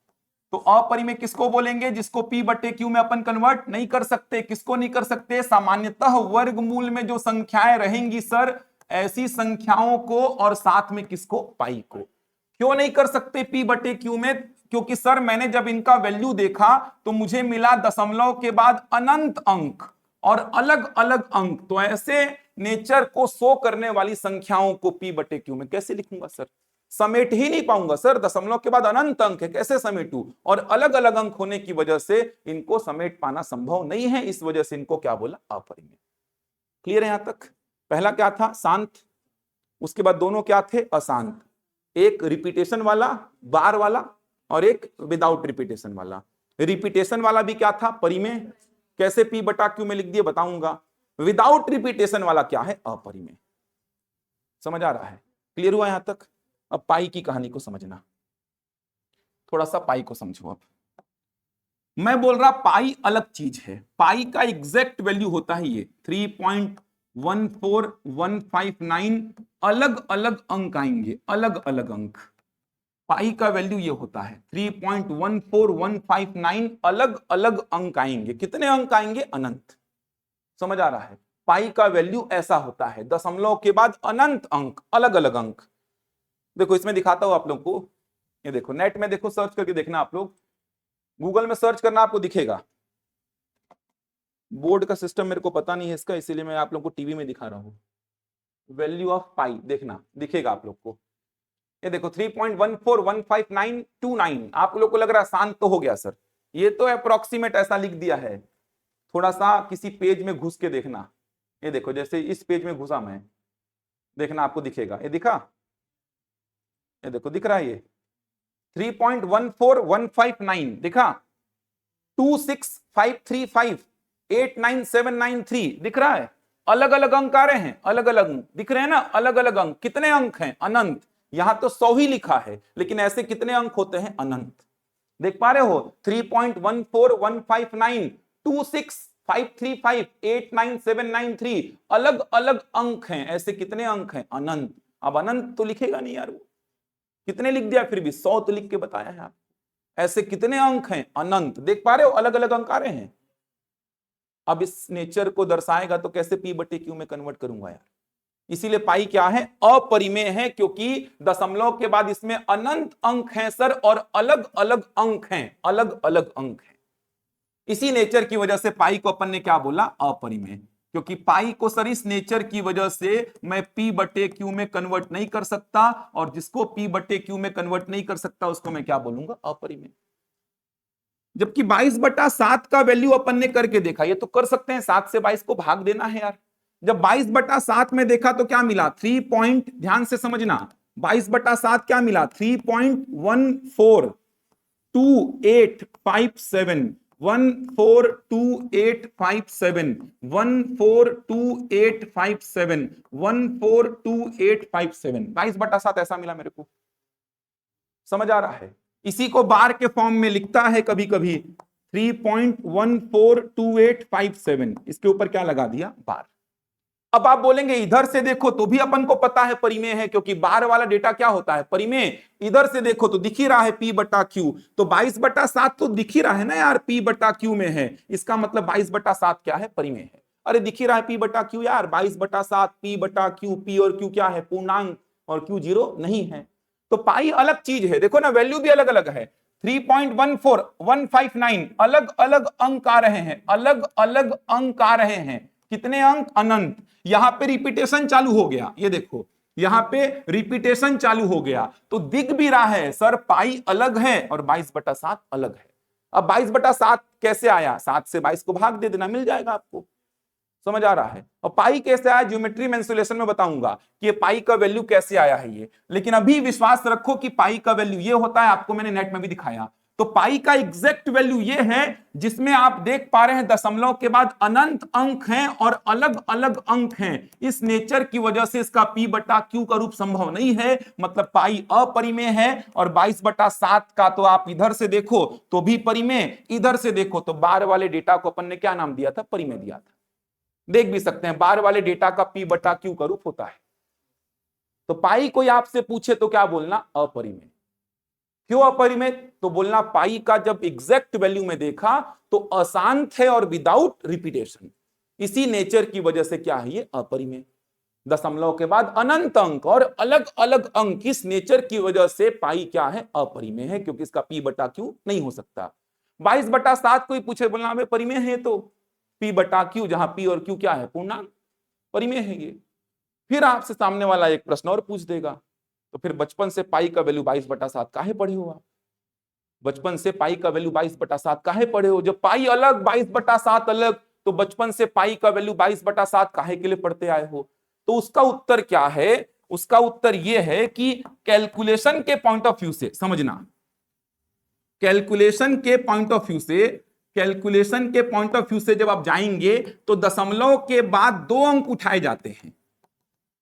तो अपरिमेय किसको बोलेंगे? जिसको p बटे q में अपन कन्वर्ट नहीं कर सकते। किसको नहीं कर सकते? सामान्यतः वर्गमूल में जो संख्याएं रहेंगी सर, ऐसी संख्याओं को, और साथ में किसको? पाई को। क्यों नहीं कर सकते p बटे q में? क्योंकि सर मैंने जब इनका वैल्यू देखा तो मुझे मिला दशमलव के बाद अनंत अंक और अलग अलग अंक, तो ऐसे नेचर को शो करने वाली संख्याओं को p बटे q में कैसे लिखूंगा सर? समेट ही नहीं पाऊंगा सर, दशमलव के बाद अनंत अंक है, कैसे समेटू? और अलग अलग अंक होने की वजह से इनको समेट पाना संभव नहीं है, इस वजह से इनको क्या बोला? अपरिमेय। क्लियर है यहां तक? पहला क्या था? शांत, उसके बाद दोनों क्या थे? अशांत, एक रिपीटेशन वाला बार वाला और एक विदाउट रिपीटेशन वाला। रिपीटेशन वाला भी क्या था? परिमेय। कैसे p बटा q में लिख दिए बताऊंगा। विदाउट रिपीटेशन वाला क्या है? अपरिमेय। समझ आ रहा है? क्लियर हुआ यहां तक? अब पाई की कहानी को समझना, थोड़ा सा पाई को समझो। अब मैं बोल रहा पाई अलग चीज है, पाई का एग्जैक्ट वैल्यू होता है ये 3.14159, अलग अलग अंक आएंगे, अलग अलग अंक। पाई का वैल्यू ये होता है 3.14159, अलग अलग अंक आएंगे। कितने अंक आएंगे? अनंत। समझ आ रहा है? पाई का वैल्यू ऐसा होता है, दशमलव के बाद अनंत अंक, अलग अलग अंक। देखो इसमें दिखाता हूं आप लोग को, ये देखो नेट में देखो, सर्च करके देखना आप लोग, गूगल में सर्च करना, आपको दिखेगा। बोर्ड का सिस्टम मेरे को पता नहीं है इसका, इसीलिए मैं आप लोग को टीवी में दिखा रहा हूं। वैल्यू ऑफ पाई देखना, दिखेगा आप लोग को। ये देखो 3.1415929। आप लोग को लग रहा है शांत तो हो गया सर, ये तो अप्रोक्सीमेट ऐसा लिख दिया है। थोड़ा सा किसी पेज में घुस के देखना, ये देखो जैसे इस पेज में घुसा मैं, देखना आपको दिखेगा। ये दिखा? ये देखो दिख रहा है, ये 3.14159 दिखा? 26535 89793 दिख रहा है? अलग अलग अंक आ रहे हैं, अलग अलग अंक दिख रहे हैं ना, अलग अलग अंक। कितने अंक हैं? अनंत। यहां तो 100 ही लिखा है, लेकिन ऐसे कितने अंक होते हैं? अनंत। देख पा रहे हो? 3.14159 26535 89793 अलग अलग अंक हैं। ऐसे कितने अंक हैं? अनंत। अब अनंत तो लिखेगा नहीं यार वो, कितने लिख दिया? फिर भी 100 तो लिख के बताया है आप। ऐसे कितने अंक हैं? अनंत। देख पा रहे हो अलग अलग अंक आ रहे हैं। अब इस नेचर को दर्शाएगा तो कैसे पी बटे क्यू में कन्वर्ट करूंगा यार। इसीलिए पाई क्या है? अपरिमेय है, क्योंकि दशमलव के बाद इसमें अनंत अंक हैं सर, और अलग अलग अंक हैं, अलग अलग अंक हैं। इसी नेचर की वजह से पाई को अपन ने क्या बोला? अपरिमेय। क्योंकि पाई को सर इस नेचर की वजह से मैं पी बटे क्यू में कन्वर्ट नहीं कर सकता, और जिसको पी बटे क्यू में कन्वर्ट नहीं कर सकता उसको मैं क्या बोलूंगा? अपरिमेय। जबकि 22/7 का वैल्यू अपन ने करके देखा, ये तो कर सकते हैं, 7 से 22 को भाग देना है यार। जब 22/7 में देखा तो क्या मिला? 3 पॉइंट, ध्यान से समझना, 22/7 क्या मिला? 3.142857, 142857, 142857, 142857, 22/7 ऐसा मिला मेरे को। समझ आ रहा है? इसी को बार के फॉर्म में लिखता है कभी कभी 3.142857, इसके ऊपर क्या लगा दिया? बार। अब आप बोलेंगे इधर से देखो तो भी अपन को पता है परिमेय है, क्योंकि बार वाला डेटा क्या होता है? परिमेय। इधर से देखो तो दिख ही रहा है P बटा क्यू, तो 22/7 तो दिख ही रहा है ना यार, P बटा क्यू में है, इसका मतलब 22/7 क्या है? परिमेय है। अरे दिख ही रहा है P बटा क्यू यार, 22/7 P बटा क्यू। P और Q क्या है? पूर्णांक, और Q 0 नहीं है। तो पाई अलग चीज है, देखो ना, वैल्यू भी अलग अलग है। 3.14159, अलग अलग अंक आ रहे हैं, अलग अलग अंक आ रहे हैं। कितने अंक? अनंत। यहां पे रिपीटेशन चालू हो गया, ये देखो यहां पे रिपीटेशन चालू हो गया, तो दिख भी रहा है सर पाई अलग है और 22/7 अलग है। अब 22/7 कैसे आया? 7 से 22 को भाग दे देना, मिल जाएगा आपको। समझ आ रहा है? और पाई कैसे आया? ज्योमेट्री मेंसुलेशन में बताऊंगा कि ये पाई का वैल्यू कैसे आया है ये, लेकिन अभी विश्वास रखो कि पाई का वैल्यू ये होता है, आपको मैंने नेट में भी दिखाया। तो पाई का एग्जैक्ट वैल्यू ये है जिसमें आप देख पा रहे हैं दशमलव के बाद अनंत अंक हैं और अलग अलग अंक हैं। इस नेचर की वजह से इसका P बटा Q का रूप संभव नहीं है, मतलब पाई अपरिमेय है। और 22/7 का तो आप इधर से देखो तो भी परिमेय, इधर से देखो तो बार वाले डेटा को अपन ने क्या नाम दिया था? परिमेय दिया था। देख भी सकते हैं बार वाले डेटा का P बटा क्यू का रूप होता है। तो पाई कोई आपसे पूछे तो क्या बोलना? अपरिमेय। क्यों अपरिमेय? तो बोलना पाई का जब एग्जैक्ट वैल्यू में देखा तो अशांत है और विदाउट रिपीटेशन। इसी नेचर की वजह से क्या है ये? अपरिमेय। दशमलव के बाद अनंत अंक और अलग अलग अंक, इस नेचर की वजह से पाई क्या है? अपरिमेय है, क्योंकि इसका P बटा क्यू नहीं हो सकता। 22/7 कोई पूछे, बोलना हमें परिमेय है, तो P बटा क्यू, जहां P और Q क्या है? पूर्णांक, परिमेय है ये। फिर आपसे सामने वाला एक प्रश्न और पूछ देगा, तो फिर बचपन से पाई का वैल्यू 22/7 काहे पढ़े हो आप? बचपन से पाई का वैल्यू 22/7 काहे पढ़े हो? जब पाई अलग 22/7 अलग, तो बचपन से पाई का वैल्यू 22/7 काहे के लिए पढ़ते आए हो? तो उसका उत्तर क्या है? उसका उत्तर यह है कि कैलकुलेशन के पॉइंट ऑफ व्यू से समझना, कैलकुलेशन के पॉइंट ऑफ व्यू से, कैलकुलेशन के पॉइंट ऑफ व्यू से जब आप जाएंगे तो दशमलव के बाद 2 अंक उठाए जाते हैं।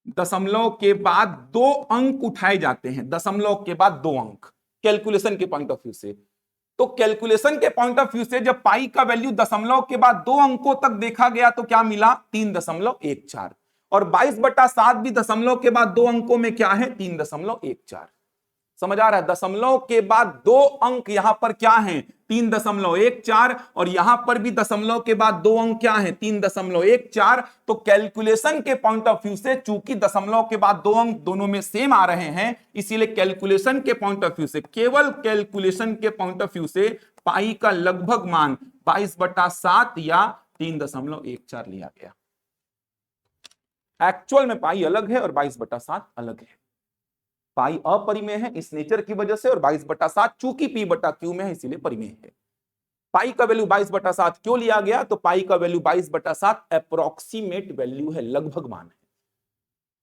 दशमलव के बाद 2 अंक उठाए जाते हैं, दशमलव के बाद 2 अंक, कैलकुलेशन के पॉइंट ऑफ व्यू से। तो कैलकुलेशन के पॉइंट ऑफ व्यू से जब पाई का वैल्यू दशमलव के बाद 2 अंकों तक देखा गया तो क्या मिला? 3.14। और 22/7 भी दशमलव के बाद 2 अंकों में क्या है? 3.14। समझ आ रहा है? दशमलव के बाद 2 अंक यहां पर क्या हैं? 3.14, और यहां पर भी दशमलव के बाद 2 अंक क्या हैं? 3.14। तो कैलकुलेशन के पॉइंट ऑफ व्यू से, चूंकि दशमलव के बाद 2 अंक दोनों में सेम आ रहे हैं, इसीलिए कैलकुलेशन के पॉइंट ऑफ व्यू से, केवल कैलकुलेशन के पॉइंट ऑफ व्यू से पाई का लगभग मान 22/7 या 3.14 लिया गया। एक्चुअल में पाई अलग है और 22/7 अलग है। पाई अपरिमेय है इस नेचर की वजह से, और 22/7 चूंकि P बटा क्यू में है इसीलिए परिमेय है। पाई का वैल्यू 22/7 क्यों लिया गया? तो पाई का वैल्यू 22/7 अप्रोक्सीमेट वैल्यू है, लगभग मान है।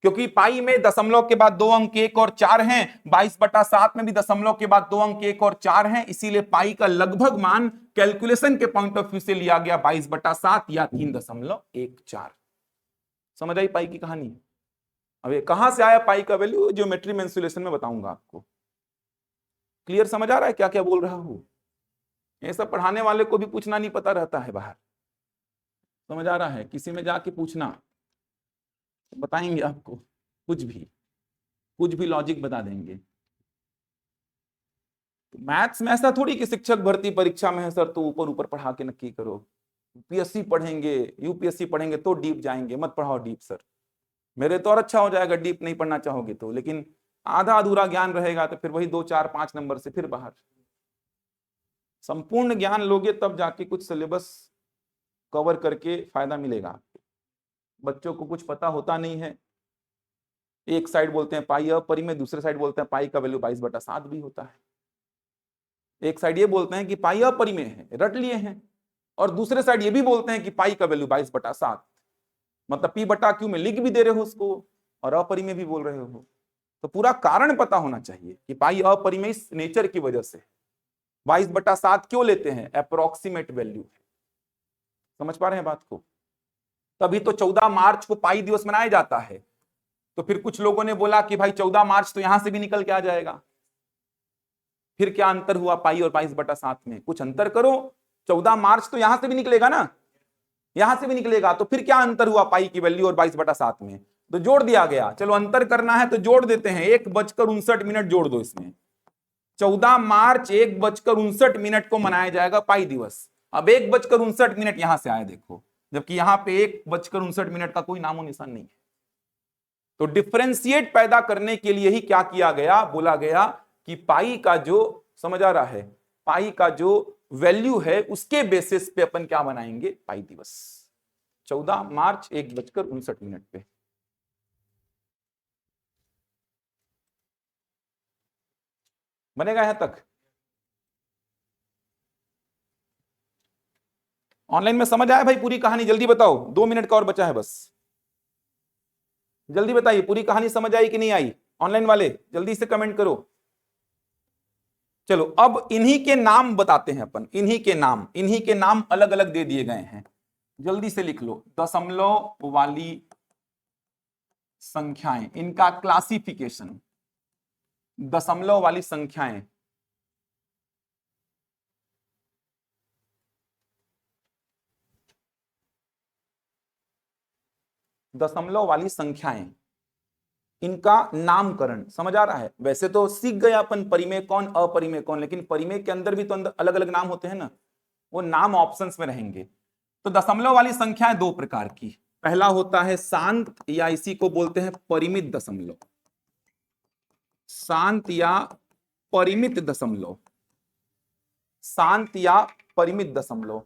क्योंकि पाई में दशमलव के बाद 2 अंक 1 और 4 हैं, 22/7 में भी दशमलव के बाद 2 अंक 1 और 4 हैं, इसीलिए पाई का लगभग मान कैलकुलेशन के पॉइंट ऑफ व्यू से लिया गया 22/7 या 3.14। समझ आई पाई की कहानी? अब ये कहां से आया पाई का वैल्यू? ज्योमेट्री मेंसुलेशन में बताऊंगा आपको। क्लियर समझ आ रहा है क्या क्या बोल रहा हूं? ये सब पढ़ाने वाले को भी पूछना नहीं पता रहता है बाहर। समझ आ रहा है? किसी में जाके पूछना, बताएंगे आपको, कुछ भी लॉजिक बता देंगे। तो मैथ्स में ऐसा थोड़ी कि शिक्षक भर्ती परीक्षा में है सर तो ऊपर ऊपर पढ़ा के नक्की करो, पीएससी पढ़ेंगे यूपीएससी पढ़ेंगे तो डीप जाएंगे, मत पढ़ाओ डीप सर, मेरे तो और अच्छा हो जाएगा डीप नहीं पढ़ना चाहोगे तो, लेकिन आधा अधूरा ज्ञान रहेगा तो फिर वही 2 4 5 नंबर से फिर बाहर। संपूर्ण ज्ञान लोगे तब जाके कुछ सिलेबस कवर करके फायदा मिलेगा आपको। बच्चों को कुछ पता होता नहीं है, एक साइड बोलते हैं पाई अपरिमेय, दूसरे साइड बोलते हैं पाई का वैल्यू 22/7 भी होता है। एक साइड ये बोलते हैं कि पाई अपरिमेय है, रट लिए हैं, और दूसरे साइड ये भी बोलते हैं कि पाई का वैल्यू 22/7, मतलब पी बटा क्यू में लिख भी दे रहे हो उसको और अपरिमेय भी बोल रहे हो। तो पूरा कारण पता होना चाहिए कि पाई अपरिमेय इस नेचर की वजह से 22/7 क्यों लेते हैं, अप्रोक्सीमेट वैल्यू है। समझ पा रहे हैं बात को? तभी तो 14 मार्च को पाई दिवस मनाया जाता है। तो फिर कुछ लोगों ने बोला कि भाई 14 मार्च तो यहां से भी निकल के आ जाएगा, फिर क्या अंतर हुआ पाई और 22/7 में? कुछ अंतर करो, 14 मार्च तो यहां से भी निकलेगा ना, यहां से भी निकलेगा, तो फिर क्या अंतर हुआ पाई की वैल्यू और 22/7 में? तो जोड़ दिया गया। चलो अंतर करना है तो जोड़ देते हैं, 1:59 जोड़ दो इसमें। 14 मार्च 1:59 को मनाया जाएगा पाई दिवस। अब 1:59 यहां से आया देखो, जबकि यहां पे 1:59 का कोई नामो निशान नहीं है। तो डिफरेंशिएट पैदा करने के लिए ही क्या किया गया, बोला गया कि पाई का जो, समझ आ रहा है, पाई का जो वैल्यू है उसके बेसिस पे अपन क्या बनाएंगे, पाई दिवस। 14 मार्च 1:59 पे। बनेगा यहां तक? ऑनलाइन में समझ आया भाई पूरी कहानी? जल्दी बताओ, 2 मिनट का और बचा है बस, जल्दी बताइए पूरी कहानी समझ आई कि नहीं आई? ऑनलाइन वाले जल्दी से कमेंट करो। चलो अब इन्हीं के नाम बताते हैं अपन, इन्हीं के नाम अलग अलग दे दिए गए हैं, जल्दी से लिख लो। दशमलव वाली संख्याएं, इनका क्लासिफिकेशन, दशमलव वाली संख्याएं, दशमलव वाली संख्याएं, इनका नामकरण। समझ आ रहा है? वैसे तो सीख गए अपन परिमेय कौन अपरिमेय कौन, लेकिन परिमेय के अंदर भी तो अंदर अलग अलग नाम होते हैं ना, वो नाम ऑप्शंस में रहेंगे। तो दशमलव वाली संख्याएं 2 प्रकार की, पहला होता है शांत, या इसी को बोलते हैं परिमित दशमलव, शांत या परिमित दशमलव, शांत या परिमित दशमलव।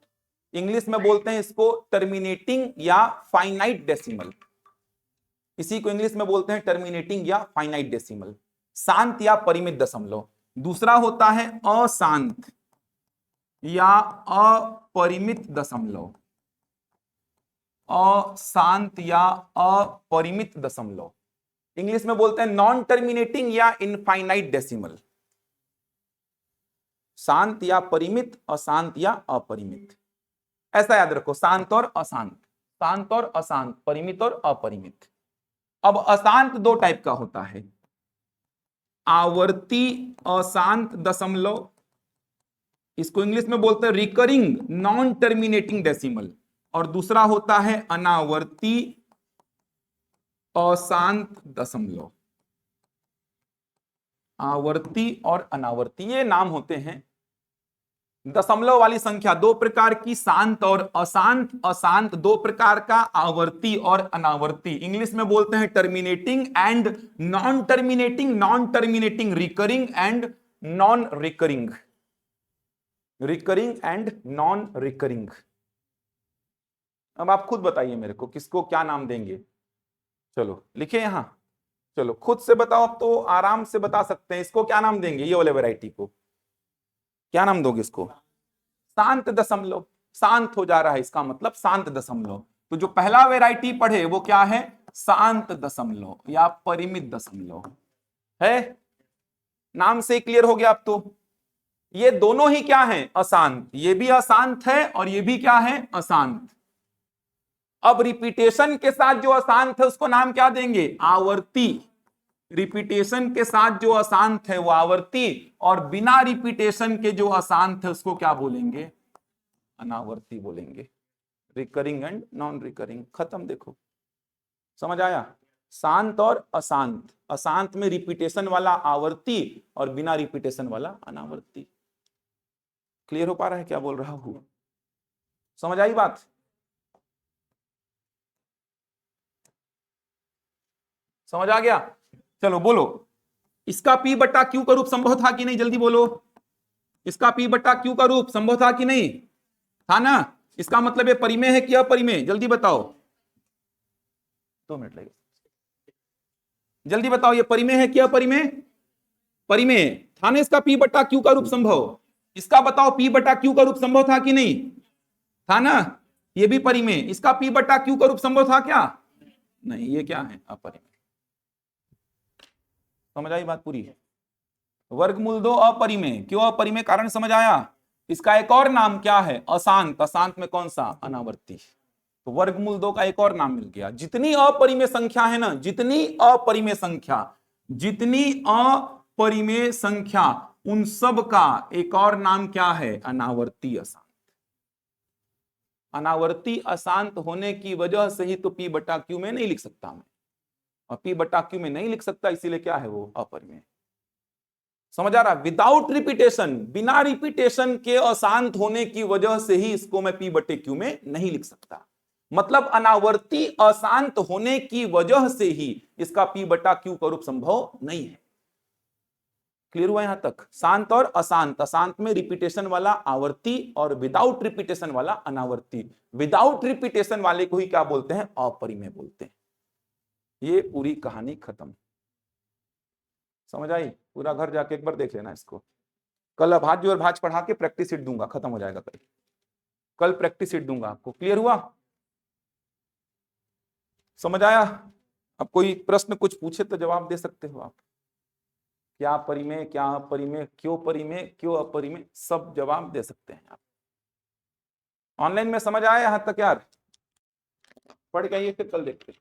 इंग्लिश में बोलते हैं इसको टर्मिनेटिंग या फाइनाइट डेसिमल, इसी को इंग्लिश में बोलते हैं टर्मिनेटिंग या फाइनाइट डेसिमल, शांत या परिमित दशमलव। दूसरा होता है अशांत या अपरिमित दशमलव, अशांत या अपरिमित दशमलव। इंग्लिश में बोलते हैं नॉन टर्मिनेटिंग या इनफाइनाइट डेसिमल। शांत या परिमित, अशांत या अपरिमित, ऐसा याद रखो, शांत और अशांत, शांत और अशांत, परिमित और अपरिमित। अब अशांत 2 टाइप का होता है, आवर्ती अशांत दशमलव, इसको इंग्लिश में बोलते हैं रिकरिंग नॉन टर्मिनेटिंग डेसिमल, और दूसरा होता है अनावर्ती अशांत दशमलव। आवर्ती और अनावर्ती ये नाम होते हैं दशमलव वाली संख्या, 2 प्रकार की, शांत और अशांत। अशांत 2 प्रकार का, आवर्ती और अनावर्ती। इंग्लिश में बोलते हैं terminating and non terminating, non terminating recurring and non recurring, recurring and non recurring. अब आप खुद बताइए मेरे को किसको क्या नाम देंगे। चलो लिखे यहां, चलो खुद से बताओ, अब तो आराम से बता सकते हैं। इसको क्या नाम देंगे, ये वाले वैरायटी को क्या नाम दोगे? इसको शांत दशमलव, शांत हो जा रहा है इसका मतलब शांत दशमलव। तो जो पहला वैरायटी पढ़े वो क्या है, शांत दशमलव या परिमित दशमलव है। नाम से क्लियर हो गया अब तो। ये दोनों ही क्या है, अशांत, ये भी अशांत है और ये भी क्या है, अशांत। अब रिपीटेशन के साथ जो अशांत है उसको नाम क्या देंगे, आवर्ती। रिपीटेशन के साथ जो अशांत है वो आवर्ती, और बिना रिपीटेशन के जो अशांत है उसको क्या बोलेंगे, अनावर्ती बोलेंगे। रिकरिंग एंड नॉन रिकरिंग, खत्म। देखो समझ आया? शांत और अशांत, अशांत में रिपीटेशन वाला आवर्ती और बिना रिपीटेशन वाला अनावर्ती। क्लियर हो पा रहा है क्या बोल रहा हूं? समझ आई बात? समझ आ गया? चलो बोलो, इसका P बट्टा Q का रूप संभव था कि नहीं? जल्दी बोलो, इसका P बट्टा Q का रूप संभव था कि नहीं? था ना? इसका मतलब ये परिमेय है कि अपरिमेय? जल्दी बताओ, 2 मिनट लगेगा, जल्दी बताओ, ये परिमेय है कि अपरिमेय? परिमेय था ना? इसका P बट्टा Q का रूप संभव, इसका बताओ P बट्टा Q का रूप संभव था कि नहीं? था ना? ये भी परिमेय, इसका P बट्टा Q का रूप संभव था क्या? नहीं, ये क्या है? अपरिमेय। समझ आई बात पूरी? वर्गमूल 2 अपरिमेय। क्यों अपरिमेय? कारण समझ आया? इसका एक और नाम क्या है? अशांत। अशांत में कौन सा? अनावर्ती। तो वर्गमूल 2 का एक और नाम मिल गया। जितनी अपरिमेय संख्या है ना, जितनी अपरिमेय संख्या, जितनी अपरिमेय संख्या, उन सब का एक और नाम क्या है? अनावर्ती अशांत। अनावर्ती अशांत होने की वजह से ही तो P बटा Q में नहीं लिख सकता मैं, और P बटा Q में नहीं लिख सकता, इसीलिए क्या है वो? अपरिमेय। समझ आ रहा? विदाउट रिपीटेशन, बिना रिपीटेशन के अशांत होने की वजह से ही इसको मैं P बटे Q में नहीं लिख सकता। मतलब अनावर्ती अशांत होने की वजह से ही इसका P बटा Q का रूप संभव नहीं है। क्लियर हुआ यहां तक? शांत और अशांत, अशांत में रिपीटेशन वाला आवर्ती और विदाउट रिपीटेशन वाला अनावर्ती। विदाउट रिपीटेशन वाले को ही क्या बोलते हैं? अपरिमेय बोलते हैं। ये पूरी कहानी खत्म। समझ आई? पूरा घर जाके एक बार देख लेना इसको। कल अभाज्य और भाज्य पढ़ा के प्रैक्टिस शीट दूंगा, खत्म हो जाएगा कल। कल प्रैक्टिस शीट दूंगा आपको। क्लियर हुआ? समझ आया? अब कोई प्रश्न कुछ पूछे तो जवाब दे सकते हो आप। क्या परिमेय, क्या अपरिमेय, क्यों परिमेय, क्यों अपरिमेय, सब जवाब दे सकते हैं आप। ऑनलाइन में समझ आया यहां तक यार? पढ़ के आइए, फिर कल देखते हैं।